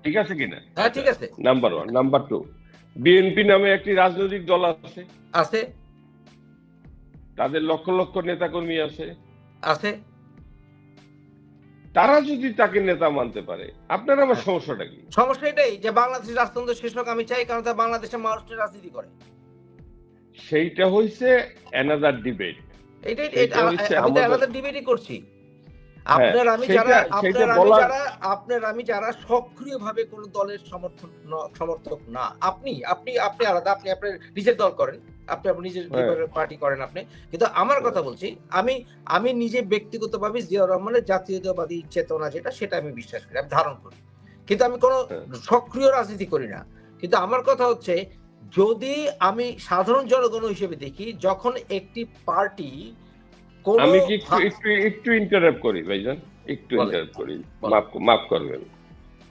ঠিক আছে কিনা? হ্যাঁ, ঠিক আছে। নাম্বার 1। নাম্বার 2, বিএনপি নামে একটি রাজনৈতিক দল আছে, তাদের লক্ষ লক্ষ নেতা কর্মী আছে। তারা যদি তাকে নেতা মানতে পারে, আপনার আমার সমস্যাটা কি? সমস্যা এটাই যে বাংলাদেশের রাজতন্ত্র শেষ হোক আমি চাই, কারণ তারা বাংলাদেশের মানুষের রাজনীতি করে। সেইটা হইছে অ্যানাদার ডিবেট। আলাদা ডিবেটই করছি। আপনার আমি যারা সক্রিয়ভাবে কোন দলের সমর্থক না, আপনি আলাদা, আপনি আপনার নিজের দল করেন, আপনি নিজের পার্টি করেন আপনি। কিন্তু আমার কথা বলছি, আমি নিজে ব্যক্তিগতভাবে জিয়াউর রহমানের জাতীয়তাবাদী চেতনা যেটা, সেটা আমি বিশ্বাস করি, আমি ধারণ করি, কিন্তু আমি কোনো সক্রিয় রাজনীতি করি না। কিন্তু আমার কথা হচ্ছে, যদি আমি সাধারণ জনগণ হিসেবে দেখি, যখন একটি পার্টি, আমি কি একটু ইন্টারাপ্ট করি ভাইজান, একটু ইন্টারাপ্ট করি, মাফ করবেন।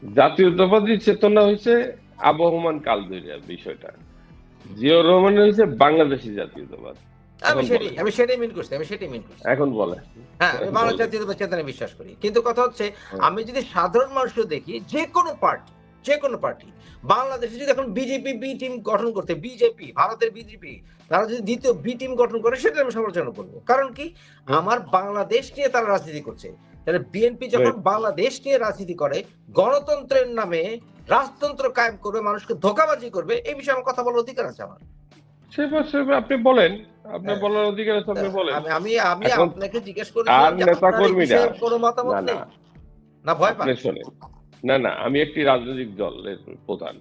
জাতীয়তাবাদী চেতনা হয়েছে আবহমান কাল ধরে বিষয়টা, জিয়াউর রহমান হয়েছে বাংলাদেশি জাতীয়তাবাদ। আমি সেটাই মিন করছি। এখন বলে হ্যাঁ, আমি বাংলা জাতীয়তাবাদ চেতনায় বিশ্বাস করি। কিন্তু কথা হচ্ছে, আমি যদি সাধারণ মানুষও দেখি, যে কোনো পার্টি বাংলাদেশে যদি এখন বিজেপি বি টিম গঠন করতে, বিজেপি ভারতের বিজেপি, তারা যদি দ্বিতীয় বি টিম গঠন করে, সেটা আমি সমালোচনা করবো। কারণ কি, আমার বাংলাদেশ নিয়ে তারা রাজনীতি করছে। তাহলে বিএনপি যখন বাংলাদেশ নিয়ে রাজনীতি করে, গণতন্ত্রের নামে রাজতন্ত্র কায়েম করবে, মানুষকে ধোঁকাবাজি করবে, এই বিষয়ে আমার কথা বলার অধিকার আছে আমার। সেভাবে আপনি বলেন, আপনার হ্যাঁ। বলার অধিকার আছে, আপনি বলেন। আমি এখন আপনাকে জিজ্ঞেস আর করেছিলাম যে নেতা আপনার এই কর্মীরা, বিষয়ে কোনো মতামত না না নেই, না ভয় পান? আপনি শোনেন, না না, আমি একটি রাজনৈতিক দলের প্রধান।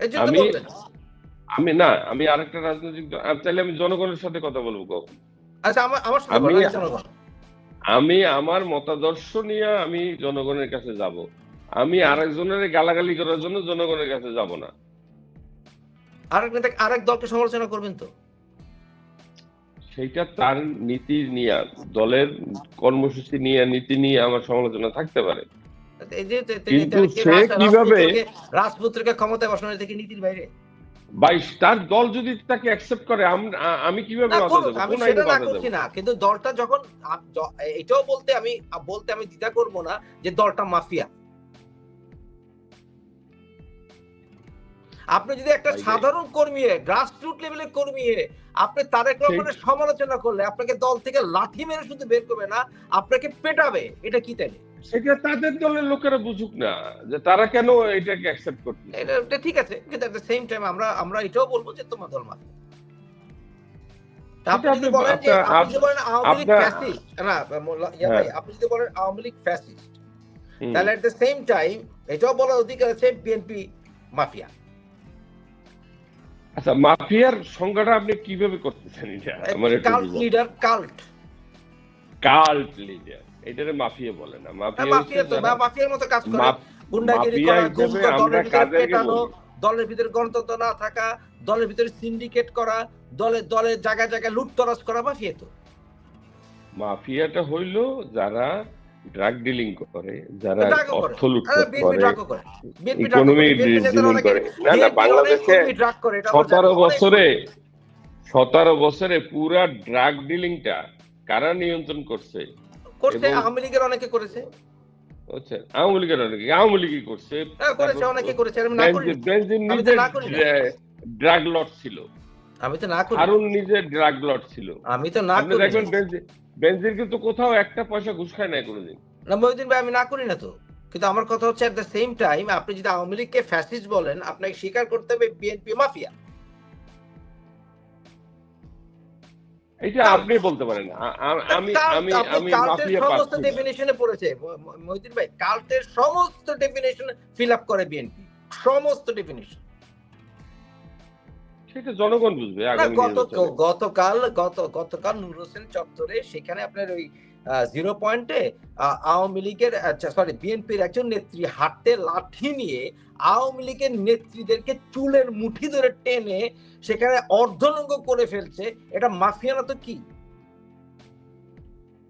এই জন্য আমি বললেন। আমি আরেকটা রাজনৈতিক দল, চাইলে আমি জনগণের সাথে কথা বলবো কখন? আচ্ছা, আমার সাথে আমি বলেন, জনগণ। আমি আমার মতাদর্শ নিয়ে আমি জনগণের কাছে যাব। আমি আরেকজনের গালাগালি করার জন্য জনগণের কাছে যাব না। আরেক দলকে সমালোচনা করবেন তো? সেইটা তার নীতি নিয়ে, দলের কর্মসূচি নিয়ে, নীতি নিয়ে আমার সমালোচনা থাকতে পারে, এই যে কিন্তু সে কিভাবে রাজপুত্রকে ক্ষমতায় বসানো থেকে নীতির বাইরে? তার দল যদি তাকে অ্যাকসেপ্ট করে, আমি কিভাবে না বাধা করুক, দেবো? আমি কোন সেটা আইনে না বাধা করছি দেবো? না, কিন্তু দলটা যখন এটাও বলতে আমি দ্বিধা করব না যে দলটা মাফিয়া। আপনি যদি একটা সাধারণ কর্মী, গ্রাসরুট লেভেলের কর্মী, আপনি তারেক রহমানের সমালোচনা করলে আপনাকে দল থেকে লাঠি মেরে শুধু বের করবে না, আপনাকে পেটাবে। এটা কি তাই? সেটা তাদের দলের লোকেরা বুঝুক না যে তারা কেন এটাকে অ্যাকসেপ্ট করছে। এটা ঠিক আছে, কিন্তু এট দ্য সেম টাইম আমরা এটাও বলবো যে তোমার দল মাফিয়া। আপনি যদি বলেন যে আওয়ামী লীগ ফ্যাসিস্ট, না ভাই, আপনি যদি বলেন আওয়ামী লীগ ফ্যাসিস্ট, তাহলে এট দ্য সেম টাইম এটাও বলার অধিকার আছে বিএনপি মাফিয়া। আচ্ছা, মাফিয়ার সংজ্ঞাটা আপনি কিভাবে করতেছেন? এটা আমার একটু কাল্ট লিডার, কাল্ট লিডার, এটারে মাফিয়া বলে না। মাফিয়া তো মাফিয়ার মতো কাজ করে, গুন্ডাগিরি করা, গুম করা, দলের ভিতরে পেটানো, দলের ভিতরে গণতন্ত্র না থাকা, দলের ভিতরে সিন্ডিকেট করা, দলের জায়গায় জায়গায় লুটতরাজ করা, মাফিয়া তো। মাফিয়াটা হইল যারা ড্রাগ ডিলিং করে, যারা অর্থ লুটপাট করে, ইকোনমি ডিলিং করে। না না, বাংলাদেশে 17 বছরে পুরা ড্রাগ ডিলিংটা কারা নিয়ন্ত্রণ করছে? আওয়ামী লীগের অনেকে করেছে, আওয়ামী লীগের অনেকে, আওয়ামী লীগই করছে, অনেকে করেছে। বেনজির নিজে ড্রাগ লর্ড ছিল, আমি তো না করি, হারুন নিজে ড্রাগ লর্ড ছিল। আমি তো না আপনি করি। দেখবেন বেনজির কিন্তু কোথাও একটা পয়সা ঘুষ খায় নাই কোনোদিন। না মহিউদ্দিন ভাই, আমি না করি না তো, কিন্তু আমার কথা হচ্ছে এট দ্য সেম টাইম আপনি যদি আওয়ামী লীগকে ফ্যাসিস্ট বলেন, আপনাকে স্বীকার করতে হবে বিএনপি মাফিয়া। এটা আপনি বলতে পারেন। আমি মাফিয়া সমস্ত ডেফিনিশনে পড়েছে মহিউদ্দিন ভাই, কাল্টের সমস্ত ডেফিনিশন ফিল আপ করে বিএনপি, সমস্ত ডেফিনিশন। সেটা জনগণ বুঝবে। গতকাল নূর হোসেন চত্বরে, সেখানে আপনার ওই 0 পয়েন্টে আওয়ামী লীগের বিএনপির একজন নেত্রী হাতে লাঠি নিয়ে আওয়ামী লীগের নেত্রীদেরকে চুলের মুঠি ধরে টেনে সেখানে অর্ধনঙ্গ করে ফেলছে। এটা মাফিয়া না তো কি?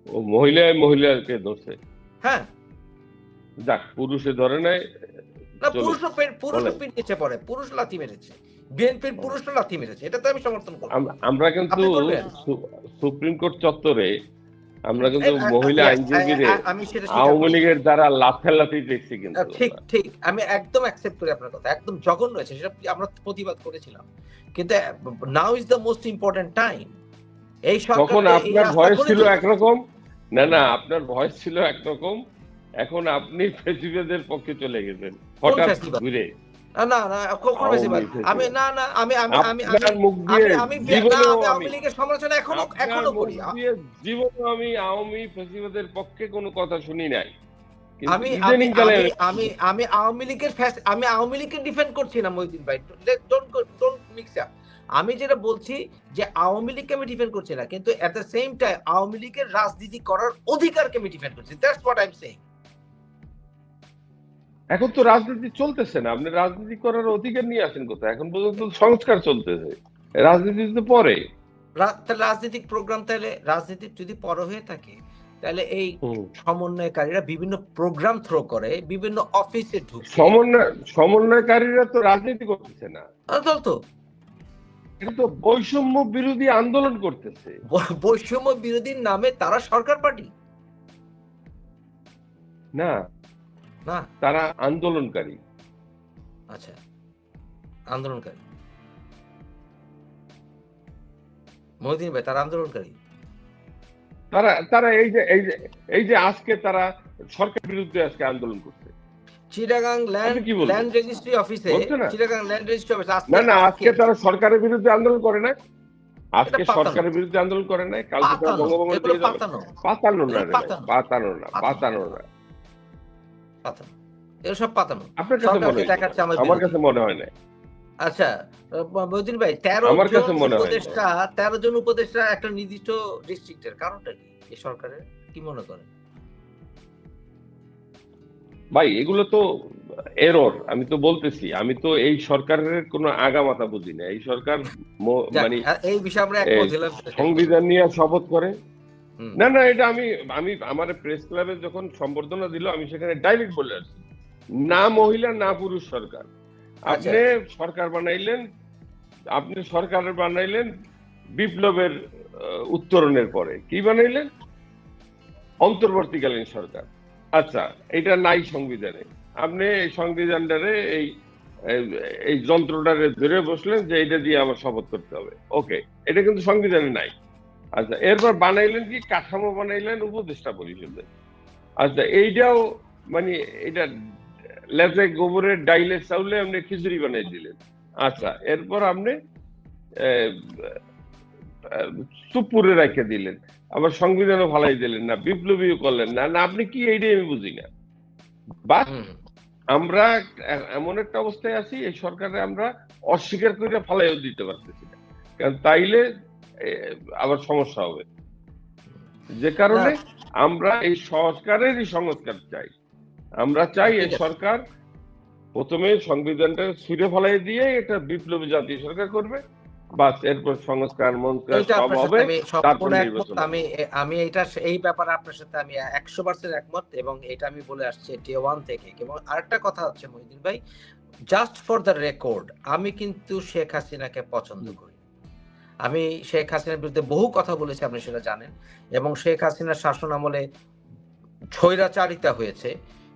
ও মহিলাকে ধরছে। হ্যাঁ, যাক, পুরুষে ধরে নাই না, পুরুষ নিচে পড়ে, পুরুষ লাথি মেরেছে, বিএনপির পুরুষরা লাথি মেরেছে, এটা তো আমি সমর্থন করি। আমরা কিন্তু সুপ্রিম কোর্ট চত্বরে আমরা কিন্তু মহিলা আইনজীবীদের আওয়ামী লীগের দ্বারা লাফালাফি দেখছি। কিন্তু ঠিক আমি একদম অ্যাকসেপ্ট করি আপনার কথা, একদম জঘন্য হয়েছে, সেটা আমরা প্রতিবাদ করেছিলাম। কিন্তু now is the most important time. এই তখন আপনার ভয়েস ছিল একরকম, না আপনার ভয়েস ছিল একরকম, এখন আপনি ফেসিবাদের পক্ষে চলে গেছেন হঠাৎ ঘুরে। জীবনে আমি আওয়ামী ফেসিবাদের পক্ষে কোনো কথা শুনি নাই। আমি আওয়ামী লীগের ডিফেন্ড করছি না মহিউদ্দিন ভাই, আমি যেটা বলছি যে আওয়ামী লীগকে আমি ডিফেন্ড করছি না, কিন্তু at the same time Awami লীগের রাজনীতি করার অধিকারকে আমি ডিফেন্ড করছি। That's what I am saying. এখন তো রাজনীতি চলতেছে না, আপনি রাজনীতি করার অধিকার নিয়ে আসেন কোথায়? এখন পর্যন্ত সংস্কার চলতেছে, রাজনীতি তো পরে। রাজনৈতিক প্রোগ্রাম, তাহলে রাজনীতি যদি পরে হয়ে থাকে, তাহলে এই সমন্বয়কারীরা বিভিন্ন প্রোগ্রাম থ্রো করে, বিভিন্ন অফিসে ঢুকে। সমন্বয়কারীরা তো রাজনীতি করতেছে না, তো এটা তো বৈষম্য বিরোধী আন্দোলন করতেছে। বৈষম্য বিরোধীর নামে তারা সরকার পার্টি না, তারা আন্দোলনকারী। আচ্ছা, আন্দোলনকারী মহিউদ্দিন ভাই, তারা আন্দোলনকারী। তারা এই যে আজকে তারা সরকার বিরুদ্ধে আজকে আন্দোলন করছে। চিটাগাং আপনি কি বলবেন? ল্যান্ড রেজিস্ট্রি অফিসে, বলছে না? চিটাগাং ল্যান্ড রেজিস্ট্রি অফিসে না আজকে তারা সরকারের বিরুদ্ধে আন্দোলন করে না, আজকে এটা পাতানো। সরকারের বিরুদ্ধে আন্দোলন করে নাই, কালকে তারা পাতানো, বঙ্গভবনের এগুলো দিকে যাবে। পাতানো। পাতানো না এগুলো রে ভাই, পাতানো। পাতানো না, পাতানো না। পাতানো, এগুলো সব পাতানো। আপনার কাছে মনে সরকারকে হয়? দেখাচ্ছে আমার আমার বিরোধী। কাছে মনে হয় না। আচ্ছা, মহিউদ্দিন ভাই, 13 আমার কাছে জন মনে হয় না। উপদেষ্টা, 13 জন উপদেষ্টা একটা নির্দিষ্ট ডিস্ট্রিক্টের কারণটা কি এই সরকারের? কি মনে করেন? ভাই এগুলো তো এরর। আমি তো বলতেছি, আমি তো এই সরকারের কোনো আগামাথা বুঝি না। এই সরকার যাক, মানে এই বিষয়ে আমরা একমত হলাম। সংবিধান নিয়ে শপথ করে। হুম। না এটা আমি আমার প্রেস ক্লাবে যখন সম্বর্ধনা দিল, আমি সেখানে ডাইরেক্ট বলে আসছি, না মহিলা না পুরুষ সরকার। আপনি সরকার বানাইলেন, বিপ্লবের উত্তরণের পরে কি বানাইলেন? অন্তর্বর্তীকালীন সরকার। আচ্ছা, এটা নাই সংবিধানে। আপনি এই সংবিধানটারে এই যন্ত্রটারে ধরে বসলেন যে এটা দিয়ে আমার শপথ করতে হবে। ওকে, এটা কিন্তু সংবিধানে নাই। আচ্ছা, এরপর বানাইলেন কি? কাঠামো বানাইলেন উপদেষ্টা পরিষদের। আচ্ছা, এইটাও মানে এটা লেজে গোবরের ডাইলে চাউলে আপনি খিচুড়ি বানাই দিলেন। আচ্ছা, এরপর আপনি চুপুরে রেখে দিলেন, আবার সংবিধানও ফালাই দিলেন না, বিপ্লবীও করলেন না। আপনি কি, এইটাই আমি বুঝি না। বা আমরা এমন একটা অবস্থায় আছি, এই সরকারে আমরা অস্বীকার করে ফালাইও দিতে পারতেছি না, কারণ তাইলে আবার সমস্যা হবে। যে কারণে আমরা এই সরকারেরই সংস্কার চাই। আমরা চাই এই সরকার প্রথমে সংবিধানটা ছুঁড়ে ফেলাই দিয়ে এটা বিপ্লবী জাতীয় সরকার করবে, বাস এরপর সংস্কার সব হবে, তারপর নির্বাচন। আমি এটা এই ব্যাপারে আপনার সাথে আমি 100% একমত, এবং এটা আমি বলে আসছি ডে 1 থেকে। এবং আরেকটা কথা হচ্ছে মহিউদ্দিন ভাই, জাস্ট ফর দ্য রেকর্ড, আমি কিন্তু শেখ হাসিনাকে পছন্দ করি। আমি শেখ হাসিনার বিরুদ্ধে বহু কথা বলেছি, আপনি সেটা জানেন। এবং শেখ হাসিনার শাসন আমলে স্বৈরাচারিতা হয়েছে,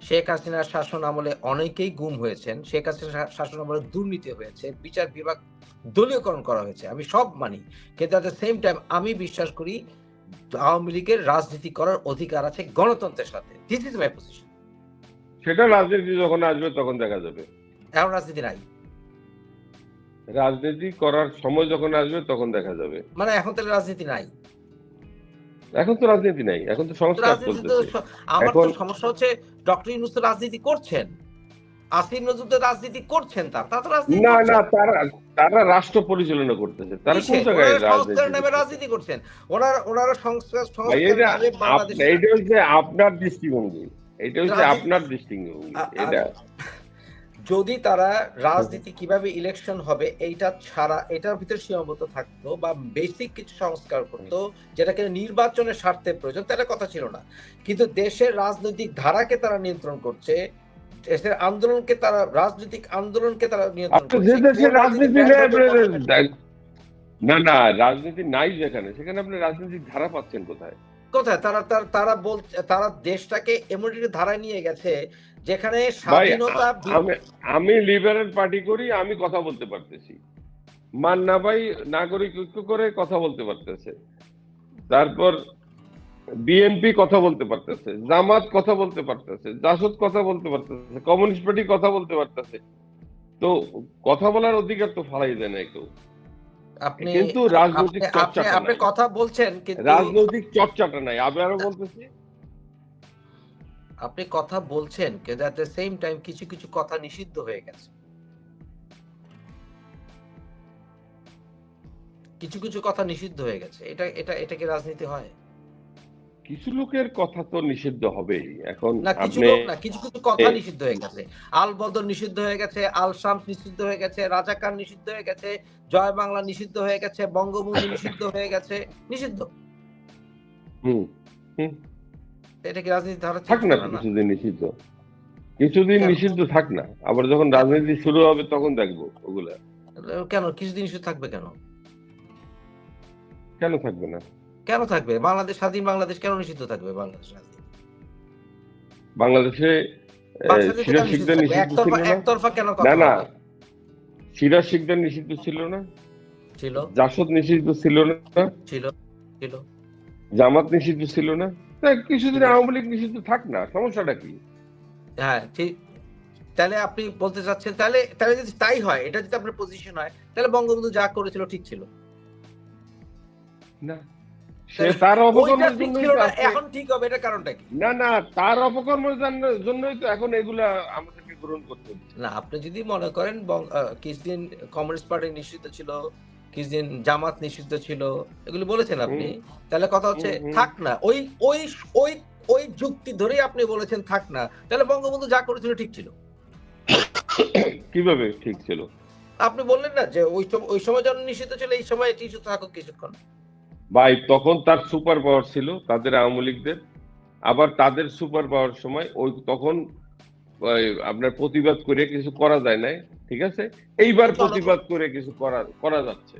শেখ হাসিনার শাসন আমলে অনেকেই গুম হয়েছেন, শেখ হাসিনার শাসন আমলে দুর্নীতি হয়েছে, বিচার বিভাগ দলীয়করণ করা হয়েছে, আমি সব মানি। কিন্তু এট দ্য সেম টাইম আমি বিশ্বাস করি আওয়ামী লীগের রাজনীতি করার অধিকার আছে গণতন্ত্রের সাথে। This is my position. সেটা রাজনীতি যখন আসবে তখন দেখা যাবে। এখন রাজনীতি নাই, রাজনীতি করার সময় যখন আসবে তখন দেখা যাবে। মানে এখন তাহলে রাজনীতি নাই? এখন তো রাজনীতি নাই, এখন তো সংস্কার চলতেছে। আমার তো সমস্যা হচ্ছে ডক্টর ইউনূস তো রাজনীতি করছেন, আসিফ নজরুল তো রাজনীতি করছেন, তারা তো রাজনীতি না করছেন। তারা রাষ্ট্র পরিচালনা করতেছে। তারা কোন জায়গায় রাজনীতি করছেন? ওনারা সংস্কার এইটা হচ্ছে আপনার দৃষ্টিভঙ্গি, এটা হচ্ছে আপনার দৃষ্টিভঙ্গি। এটা যদি তারা রাজনীতি কিভাবে ইলেকশন হবে এইটা ছাড়া, এটার ভিতরে সীমাবদ্ধ থাকতো বা বেসিক কিছু সংস্কার করতো যেটাকে নির্বাচনের স্বার্থে প্রয়োজন, তার কথা ছিল না। কিন্তু দেশের রাজনৈতিক ধারাকে তারা নিয়ন্ত্রণ করছে, দেশের আন্দোলনকে তারা, রাজনৈতিক আন্দোলনকে তারা নিয়ন্ত্রণ করছে। না রাজনীতি নাই যেখানে, সেখানে আপনি রাজনৈতিক ধারা পাচ্ছেন কোথায়? কোথায়? তারা দেশটাকে এমন একটি ধারায় নিয়ে গেছে যেখানে স্বাধীনতা। আমি লিবারেল পার্টি করি, আমি কথা বলতে পারতেছি, মান্না ভাই নাগরিক ঐক্য করে কথা বলতে পারতেছে, তারপর বিএনপি কথা বলতে পারতেছে, জামাত কথা বলতে পারতেছে, জাসদ কথা বলতে পারতেছে, কমিউনিস্ট পার্টি কথা বলতে পারতেছে। তো কথা বলার অধিকার তো ফালাই দেয় না কেউ। কিন্তু রাজনৈতিক চর্চাটা আপনি কথা বলছেন, কিন্তু রাজনৈতিক চর্চাটা নাই। আমি আরো বলতেছি, আপনি কথা বলছেন, কিন্তু এট দ্য সেম টাইম কিছু কিছু কথা নিষিদ্ধ হয়ে গেছে। কিছু কিছু কথা নিষিদ্ধ হয়ে গেছে। এটা কি রাজনীতি হয়? কিছু লোকের কথা তো নিষিদ্ধ হবেই। এখন না, কিছু লোক না, কিছু কিছু কথা নিষিদ্ধ হয়ে গেছে। আল বদর নিষিদ্ধ হয়ে গেছে, আল শামস নিষিদ্ধ হয়ে গেছে, রাজাকার নিষিদ্ধ হয়ে গেছে, জয় বাংলা নিষিদ্ধ হয়ে গেছে, বঙ্গবন্ধু নিষিদ্ধ হয়ে গেছে, নিষিদ্ধ। এটা কি রাজনীতি ধারা? থাক না কিছুদিন নিষিদ্ধ, কিছুদিন নিষিদ্ধ থাক না, আবার যখন রাজনীতি শুরু হবে তখন দেখবো ওগুলা। কেন কিছুদিন নিষিদ্ধ থাকবে? কেন থাকবে না? কেন থাকবে? বাংলাদেশ স্বাধীন বাংলাদেশ কেন নিষিদ্ধ থাকবে? বাংলাদেশে সিরাজ শিকদার নিষিদ্ধ ছিল না? একতরফা কেন? না সিরাজ শিকদার নিষিদ্ধ ছিল না? ছিল। জাসদ নিষিদ্ধ ছিল না? ছিল। জামাত নিষিদ্ধ ছিল না? কিছুদিন আওয়ামী লীগ নিষিদ্ধ থাক না, সমস্যাটা কি? হ্যাঁ ঠিক। তাহলে আপনি বলতে চাচ্ছেন, তাহলে তাহলে যদি তাই হয়, এটা যদি আপনার পজিশন হয়, তাহলে বঙ্গবন্ধু যা করেছিল ঠিক ছিল না, সে তার ওইটা অপকর্মের ঠিক জন্যই ছিল তো না, আজকে, এখন ঠিক হবে, এটা কারণটা কি? না না, তার অপকর্মের জন্যই তো এখন এগুলা আমাদেরকে গ্রহণ করতে হচ্ছে। না, আপনি যদি মনে করেন কিছুদিন কমিউনিস্ট পার্টি নিষিদ্ধ ছিল, কিছুদিন জামাত নিষিদ্ধ ছিল, এগুলো বলেছেন আপনি, তাহলে কথা হচ্ছে থাক না, ওই ওই ওই ওই যুক্তি ধরেই আপনি বলেছেন থাক না, তাহলে বঙ্গবন্ধু যা করেছিল ঠিক ছিল। কিভাবে ঠিক ছিল? আপনি বললেন না যে ওই সময় যখন নিষিদ্ধ ছিল, এই সময় এটি থাকুক কিছুক্ষণ। ভাই তখন তার সুপার পাওয়ার ছিল, তাদের আওয়ামী লীগদের, আবার তাদের সুপার পাওয়ার সময় ওই তখন আপনার প্রতিবাদ করে কিছু করা যায় নাই, ঠিক আছে? এইবার প্রতিবাদ করে কিছু করা যাচ্ছে,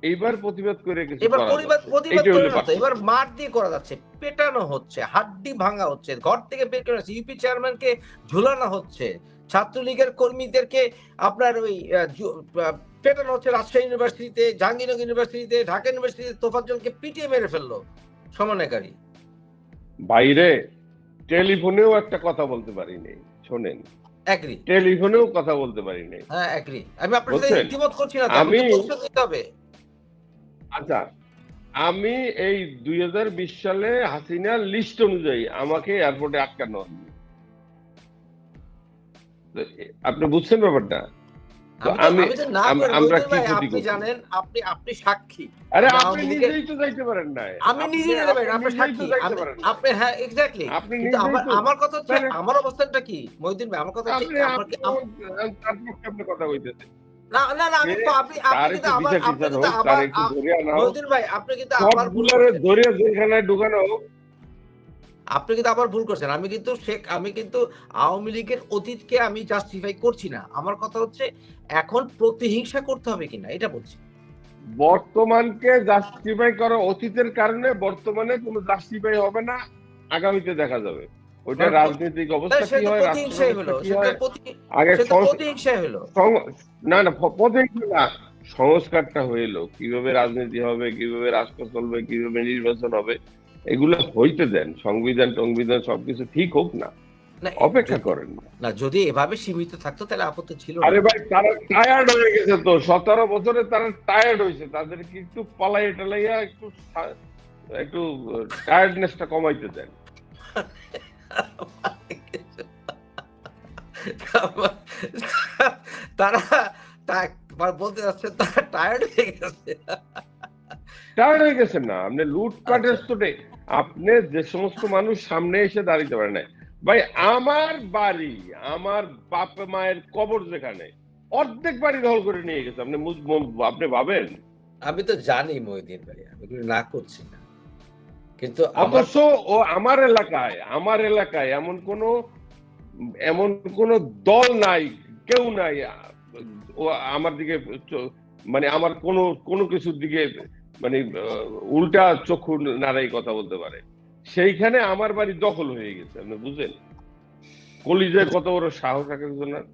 এইবার প্রতিবাদ করে কিছু এবার করা প্রতিবাদ যাচ্ছে, প্রতিবাদ এইটা করে হলো না তো, পার্থক্য। এবার মার দিয়ে করা যাচ্ছে, পেটানো হচ্ছে, হাড্ডি ভাঙা হচ্ছে, ঘর থেকে বের করে যাচ্ছে, ইউপি চেয়ারম্যানকে ঝুলানো হচ্ছে, ছাত্রলীগের কর্মীদেরকে আপনার ওই পেটানো হচ্ছে, রাজশাহী ইউনিভার্সিটিতে, জাহাঙ্গীরনগর ইউনিভার্সিটিতে, ঢাকা ইউনিভার্সিটিতে তোফাজ্জলকে পিটিয়ে মেরে ফেললো সমন্বয়কারী। বাইরে টেলিফোনেও একটা কথা বলতে পারিনি, শোনেন, এগ্রি, টেলিফোনেও কথা বলতে পারিনি, হ্যাঁ এগ্রি, আমি আপনার সাথে বুঝছেন? ইতিমত করছি না তো, আমি দিতে হবে। আচ্ছা, আমি এই 2020 সালে হাসিনার লিস্ট অনুযায়ী আমাকে এয়ারপোর্টে আটকানো হয়নি। আপনি বুঝছেন ব্যাপারটা? তো আমি তো না করি আমরা মহিউদ্দিন কি ভাই, ক্ষতি আপনি করছি? জানেন, আপনি সাক্ষী। আরে আমরা আপনি আওয়ামী লীগের, নিজেই তো যাইতে পারেন না, আমি নিজে যেতে পারি না, আপনি নিজেই সাক্ষী, তো যাইতে পারেন না, আপনি, হ্যাঁ এক্স্যাক্টলি। আপনি কিন্তু নিজেই তো, আমার কথা হচ্ছে, তাহলে আমার অবস্থানটা কি মহিউদ্দিন ভাই, আমার কথা হচ্ছে আপনি আপনাকে তার পক্ষে আপনি কথা কইতেছেন। না না না, আমি তো আপনি তার কিন্তু একটু আবার, বিচার আপনি টিচার কিন্তু হোক, আবার তার একটু ধরে আনা হোক, মহিউদ্দিন ভাই, আপনি কিন্তু আবার ভুল সবগুলোরে করছেন, ধরে জেলখানায় ঢুকানো হোক। আপনি কিন্তু আবার ভুল করছেন। আমি কিন্তু আওয়ামী লীগের অতীতকে আমি জাস্টিফাই করছি না, আমার কথা হচ্ছে এখন প্রতিহিংসা করতে হবে কিনা এটা বলছি। বর্তমানকে জাস্টিফাই করা অতীতের কারণে বর্তমানে কোনো জাস্টিফাই হবে না, আগামীতে দেখা যাবে ওইটা রাজনৈতিক অবস্থা কি হয়, রাষ্ট্র ব্যবস্থা কি হয়। আগে প্রতিহিংসাই হলো। না না, প্রতিহিংসা না, সংস্কারটা হইলো, কিভাবে রাজনীতি হবে, কিভাবে রাষ্ট্র চলবে, কিভাবে নির্বাচন হবে, এগুলো হইতে দেন, সংবিধান টংবিধান সবকিছু ঠিক হোক না, অপেক্ষা করেন না। না, যদি এভাবে সীমিত থাকতো তাহলে আপত্তি ছিল না। আরে ভাই, তারা টায়ার্ড হয়ে গেছে তো, 17 বছরে তারা টায়ার্ড হয়েছে, তাদেরকে একটু পালাই টালাইয়া একটু টায়ার্ডনেসটা কমাইতে দেন। তারা বলতে যাচ্ছে তারা টায়ার্ড হয়ে গেছে। টায়ার্ড হয়ে গেছেন না আপনি, লুটপাটের স্তরে আপনি যে সমস্ত মানুষ সামনে এসে দাঁড়িয়ে পারে না। ভাই আমার বাড়ি, আমার বাপ মায়ের কবর যেখানে, অর্ধেক বাড়ি দখল করে নিয়ে গেছে, আপনি ভাবেন? আমি তো জানি মহিউদ্দিন ভাই, আমি কিন্তু না করছি না, কিন্তু অবশ্য ও আমার এলাকায় এমন কোন দল নাই, কেউ নাই ও আমার দিকে মানে আমার কোনো কিছুর দিকে মানে উল্টা চক্ষু নাড়াই কথা বলতে পারে। সেইখানে আমার বাড়ি দখল হয়ে গেছে, আপনি বুঝেন? কলিজায় কত বড় সাহস এক একজনের।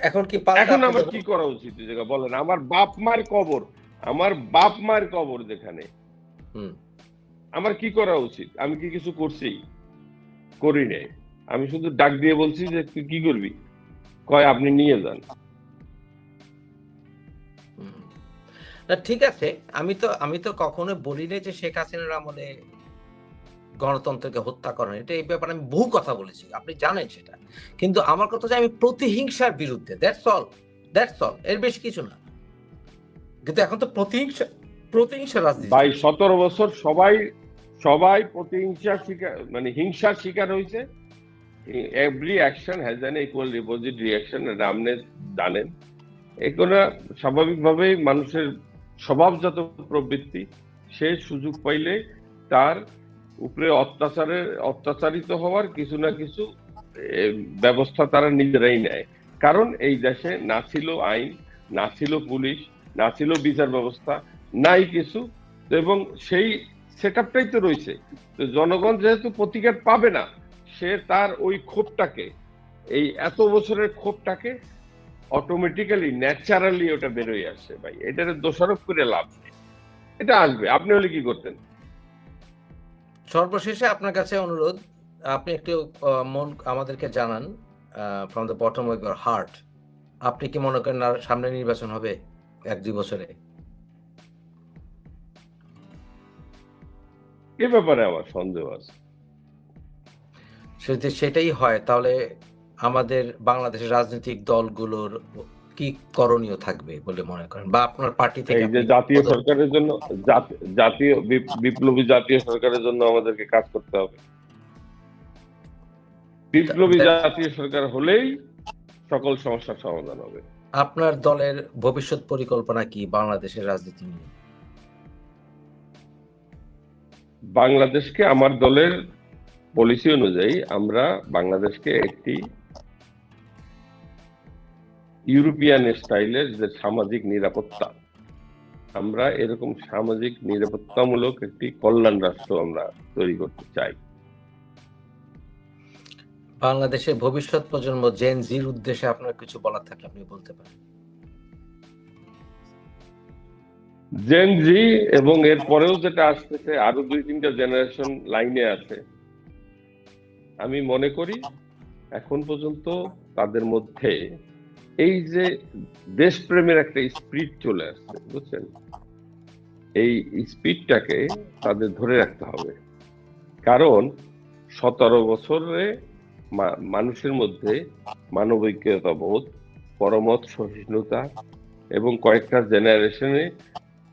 এখন কি এখন আমার কি করা উচিত বলেন? আমার বাপ মার কবর যেখানে, আমার কি করা উচিত? আমি কি কিছু করছি? করি নাই, আমি শুধু ডাক দিয়ে বলছি যে তুই কি করবি, কয় আপনি নিয়ে যান। না ঠিক আছে, আমি তো কখনো বলি না যে শেখ হাসিনার আমলে গণতন্ত্রকে হত্যা করেন, এটা এই ব্যাপারে আমি বহু কথা বলেছি, আপনি জানেন সেটা। কিন্তু আমার কথা হচ্ছে আমি প্রতিহিংসার বিরুদ্ধে, দ্যাটস অল, এর বেশি কিছু না। কিন্তু এখন তো প্রতিহিংসা রাজনীতি। ভাই 17 বছর সবাই প্রতিহিংসার শিকার, মানে হিংসার শিকার হয়েছে। Every action has an equal opposite reaction, এটা আপনি জানেন। এগুলো স্বাভাবিকভাবেই মানুষের স্বভাবজাত প্রবৃত্তি, সে সুযোগ পাইলে তার উপরে অত্যাচারিত হওয়ার কিছু না কিছু ব্যবস্থা তারা নিজেরাই নেয়। কারণ এই দেশে না ছিল আইন, না ছিল পুলিশ, না ছিল বিচার ব্যবস্থা, নাই কিছু, এবং সেই সেটআপটাই তো রয়েছে। তো জনগণ যেহেতু প্রতিকার পাবে না, সে তার ওই ক্ষোভটাকে, এই এত বছরের ক্ষোভটাকে অটোমেটিক্যালি ন্যাচারালি ওটা বেরোয় আসে। ভাই এটার দোষারোপ করে লাভ নেই, এটা আসবে। আপনি হলে কি করতেন? সর্বশেষে আপনার কাছে অনুরোধ, আপনি একটু আমাদেরকে জানান from the bottom of your heart, আপনি কি মনে করেন আর সামনে নির্বাচন হবে 1-2 বছরে? এ ব্যাপারে আমার সন্দেহ আছে। যদি সেটাই হয় তাহলে আমাদের বাংলাদেশের রাজনৈতিক দলগুলোর কি করণীয় থাকবে বলে মনে করেন, বা আপনার পার্টি থেকে এই যে জাতীয় সরকারের জন্য, জাতীয় বিপ্লবী জাতীয় সরকারের জন্য আমাদেরকে কাজ করতে হবে। বিপ্লবী জাতীয় সরকার হলেই সকল সমস্যার সমাধান হবে। আপনার দলের ভবিষ্যৎ পরিকল্পনা কি বাংলাদেশের রাজনীতি নিয়ে? বাংলাদেশকে আমার দলের পলিসি অনুযায়ী আমরা বাংলাদেশকে একটি ইউরোপিয়ান স্টাইলের যে সামাজিক নিরাপত্তা, আমরা এরকম সামাজিক নিরাপত্তামূলক একটি কল্যাণ রাষ্ট্র আমরা তৈরি করতে চাই। বাংলাদেশের ভবিষ্যৎ প্রজন্ম জেন জির উদ্দেশ্যে আপনার কিছু বলার থাকলে আপনি বলতে পারেন। জেন জি এবং এর পরেও যেটা আসতেছে, আরো 2-3টা জেনারেশন লাইনে আছে। আমি মনে করি এখন পর্যন্ত তাদের মধ্যে এই যে দেশপ্রেমের একটা স্পিরিট চলে আসছে, বুঝছেন, এই স্পিরিটটাকে তাদের ধরে রাখতে হবে। কারণ 17 বছরে মানুষের মধ্যে মানবিকতা বোধ, পরমত সহিষ্ণুতা এবং কয়েকটা জেনারেশনে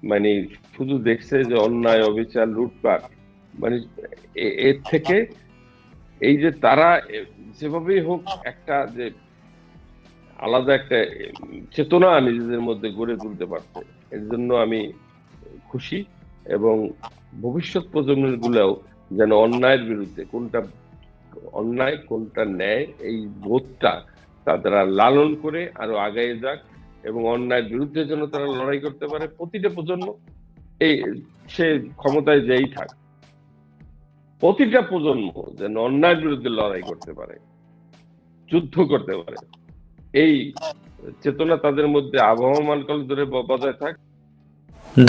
মানে শুধু দেখছে যে অন্যায়, অবিচার, লুটপাট, মানে এর থেকে এই যে তারা যেভাবেই হোক একটা যে আলাদা একটা চেতনা নিজেদের মধ্যে গড়ে তুলতে পারছে, এর জন্য আমি খুশি। এবং ভবিষ্যৎ প্রজন্মের গুলাও যেন অন্যায়ের বিরুদ্ধে কোনটা অন্যায় কোনটা ন্যায় এই বোধটা তারা লালন করে আরো আগায় যাক, এবং অন্যায়ের বিরুদ্ধে যেন তারা লড়াই করতে পারে। প্রতিটা প্রজন্ম, এই সে ক্ষমতায় যেই থাক, প্রতিটা প্রজন্ম যেন অন্যায়ের বিরুদ্ধে লড়াই করতে পারে, যুদ্ধ করতে পারে, এই চেতনা তাদের মধ্যে আবহমান কাল ধরে বজায় থাক।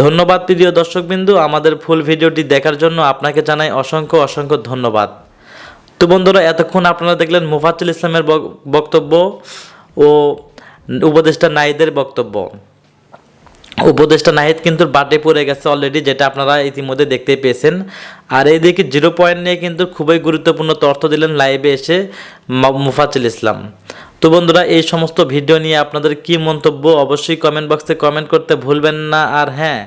ধন্যবাদ প্রিয় দর্শকবিন্দু, আমাদের ফুল ভিডিওটি দেখার জন্য আপনাকে জানাই অসংখ্য অসংখ্য ধন্যবাদ। তো বন্ধুরা, এতক্ষণ আপনারা দেখলেন মুফাজ্জল ইসলামের বক্তব্য ও উপদেষ্টা নাহিদের বক্তব্য। উপদেষ্টা নাহিদ কিন্তু বাটে পড়ে গেছে অলরেডি, যেটা আপনারা ইতিমধ্যে দেখতে পেয়েছেন। আর এইদিকে 0 পয়েন্ট নিয়ে কিন্তু খুবই গুরুত্বপূর্ণ তথ্য দিলেন লাইভে এসে মুফাজ্জল ইসলাম। তো বন্ধুরা, এই সমস্ত ভিডিও নিয়ে আপনাদের কি মন্তব্য অবশ্যই কমেন্ট বক্সে কমেন্ট করতে ভুলবেন না। আর হ্যাঁ,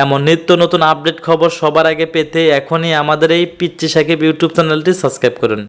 এমন নিত্য নতুন আপডেট খবর সবার আগে পেতে এখনই আমাদের এই পিচ্চি সাকিব ইউটিউব চ্যানেলটি সাবস্ক্রাইব করুন।